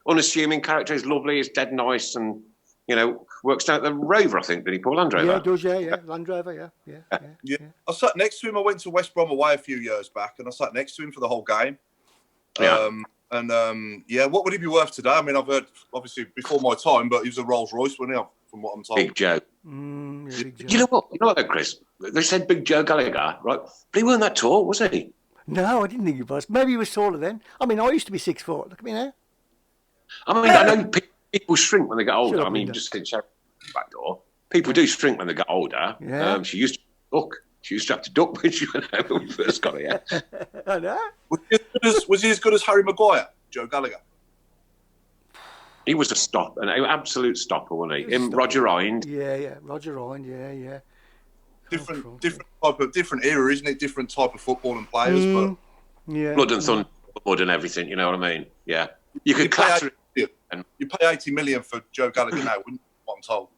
unassuming character. He's lovely. He's dead nice, and works down at the Rover. I think did he, Paul Landrover? Yeah, he does. Yeah, Land Rover. Yeah. I sat next to him. I went to West Brom away a few years back, and I sat next to him for the whole game. Yeah. What would he be worth today? I mean, I've heard obviously before my time, but he was a Rolls Royce, wasn't he? From what I'm told. Big Joe. Big Joe. You know what, though, Chris? They said Big Joe Gallagher, right? But he weren't that tall, was he? No, I didn't think he was. Maybe he was taller then. I mean, I used to be 6 foot. Look at me now. I mean, I know people shrink when they get older. Shut up, I mean, Linda. just in Sharon's back door. People do shrink when they get older. Yeah. She used to duck. She used to have to duck when she went out when we first got here. I know. Was he as good as Harry Maguire, Joe Gallagher? He was a stop, an absolute stopper, wasn't he? He was a Him, stopper. Roger Hind. Yeah. Roger Ryan. Yeah. Different era, isn't it? Different type of football and players, but Yeah. Blood and thunder, mud and everything, you know what I mean? Yeah. You could you pay, clatter it. 80, you pay 80 million for Joe Gallagher now, wouldn't you? What I'm told.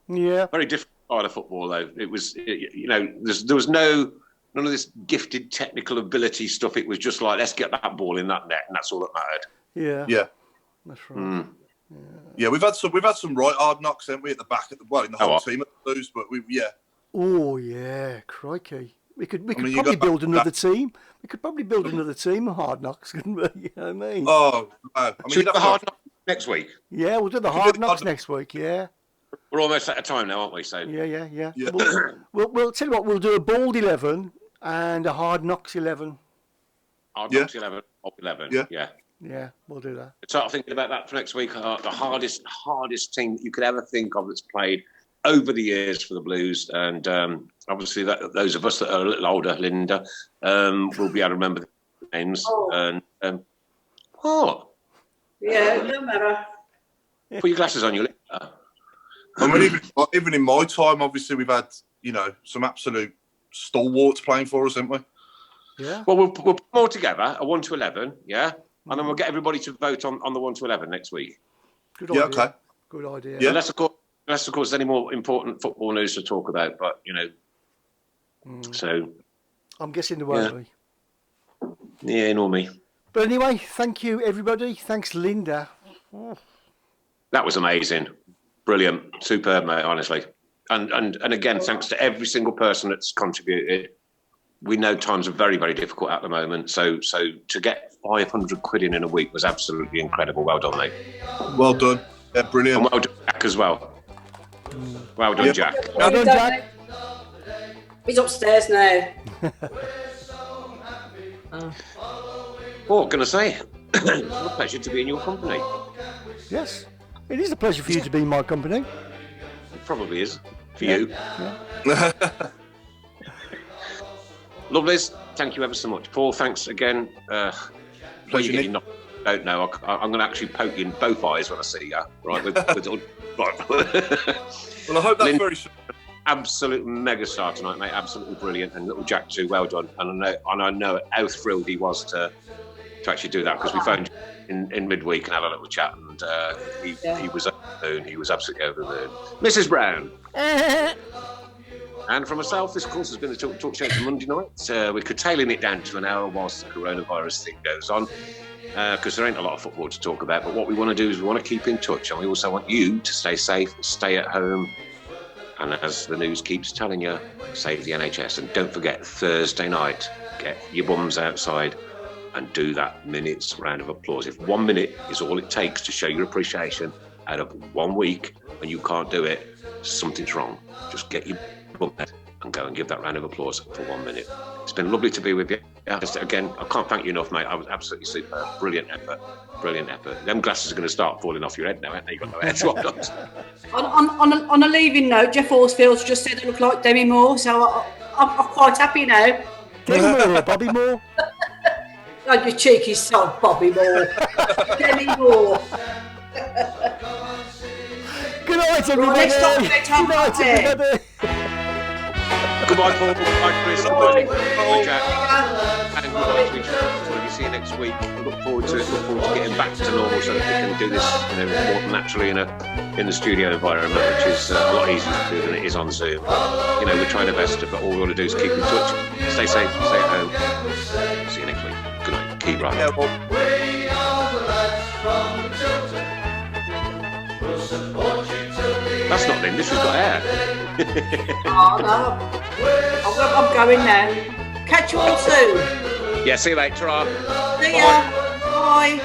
Yeah. Very different style of football, though. It was, there was none of this gifted technical ability stuff. It was just like, let's get that ball in that net, and that's all that mattered. Yeah. Yeah. That's right. Yeah, we've had some right hard knocks, haven't we, at the back in the whole team at the lose, but Oh yeah, crikey. We could mean, you probably got build that- another team. We could probably build another team of Hard Knocks, couldn't we? You know what I mean? Oh, I mean, Should you'd the have hard to- knock next week? Yeah, we'll do the do Hard the Knocks Hard- next week. Yeah. We're almost out of time now, aren't we? So Yeah. Yeah. We'll tell you what. We'll do a Bald 11 and a Hard Knocks 11. hard Yeah. knocks 11, top 11. Yeah. Yeah. Yeah, we'll do that. Start thinking about that for next week. The hardest team that you could ever think of that's played over the years for the Blues, and obviously those of us that are a little older, Linda, will be able to remember the names. Oh. And what? Yeah, it doesn't matter. Put your glasses on, you. I mean, even in my time, obviously we've had some absolute stalwarts playing for us, haven't we? Yeah. Well, we'll put more together, a 1 to 11, yeah, and then we'll get everybody to vote on the 1 to 11 next week. Good idea. Okay. Good idea. Yeah. Unless of course, there's any more important football news to talk about, but so I'm guessing there won't be. Yeah, nor me. But anyway, thank you, everybody. Thanks, Linda. That was amazing, brilliant, superb, mate. Honestly, and again, thanks to every single person that's contributed. We know times are very, very difficult at the moment, so to get 500 quid in a week was absolutely incredible. Well done, mate. Well done. Yeah, brilliant. And well done, Jack, as well. Well done, Jack. Well done, Jack. He's upstairs now. What can I say? It's a pleasure to be in your company. Yes, it is a pleasure for you to be in my company. It probably is for you. Yeah. Lovelies, thank you ever so much. Paul, thanks again. Pleasure, Nick. I don't know. I'm going to actually poke you in both eyes when I see you. Right? Right. Well, I hope that's very soon. Absolute mega star tonight, mate. Absolutely brilliant. And little Jack too. Well done. And I know how thrilled he was to actually do that, because we phoned in midweek and had a little chat, and he was over the moon. He was absolutely over the moon. Mrs. Brown. And for myself, this, of course, has been the Talk Show for Monday night. We're curtailing it down to an hour whilst the coronavirus thing goes on, because there ain't a lot of football to talk about. But what we want to do is we want to keep in touch, and we also want you to stay safe, stay at home, and as the news keeps telling you, save the NHS. And don't forget, Thursday night, get your bums outside and do that minute's round of applause. If 1 minute is all it takes to show your appreciation out of 1 week and you can't do it, something's wrong. Just get your bum out and go and give that round of applause for 1 minute. It's been lovely to be with you. Just, again, I can't thank you enough, mate. I was absolutely superb. Brilliant effort. Brilliant effort. Them glasses are going to start falling off your head now, aren't they? You've got no hair to On a leaving note, Jeff Horsfield's just said it looked like Demi Moore, so I'm quite happy now. Demi Moore or Bobby Moore? Oh, you cheeky son, Bobby Moore. Demi Moore. Good night, everybody. Next time, Good night, everybody. Goodbye, Paul. Goodbye, Chris. Bye. Goodbye, Jack. And goodbye to each other. We'll see you next week. Look forward to getting back to normal so that we can do this more naturally in the studio environment, which is a lot easier to do than it is on Zoom. But, we're trying our best, but all we want to do is keep in touch. Stay safe, stay at home. See you next week. Good night. Keep right. Yeah, well, We are the lads from Tilton. We'll support you till the That's not Linda, she's got hair. Oh, no. I'm going now. Catch you all soon. Yeah, see you later. See ya. Bye.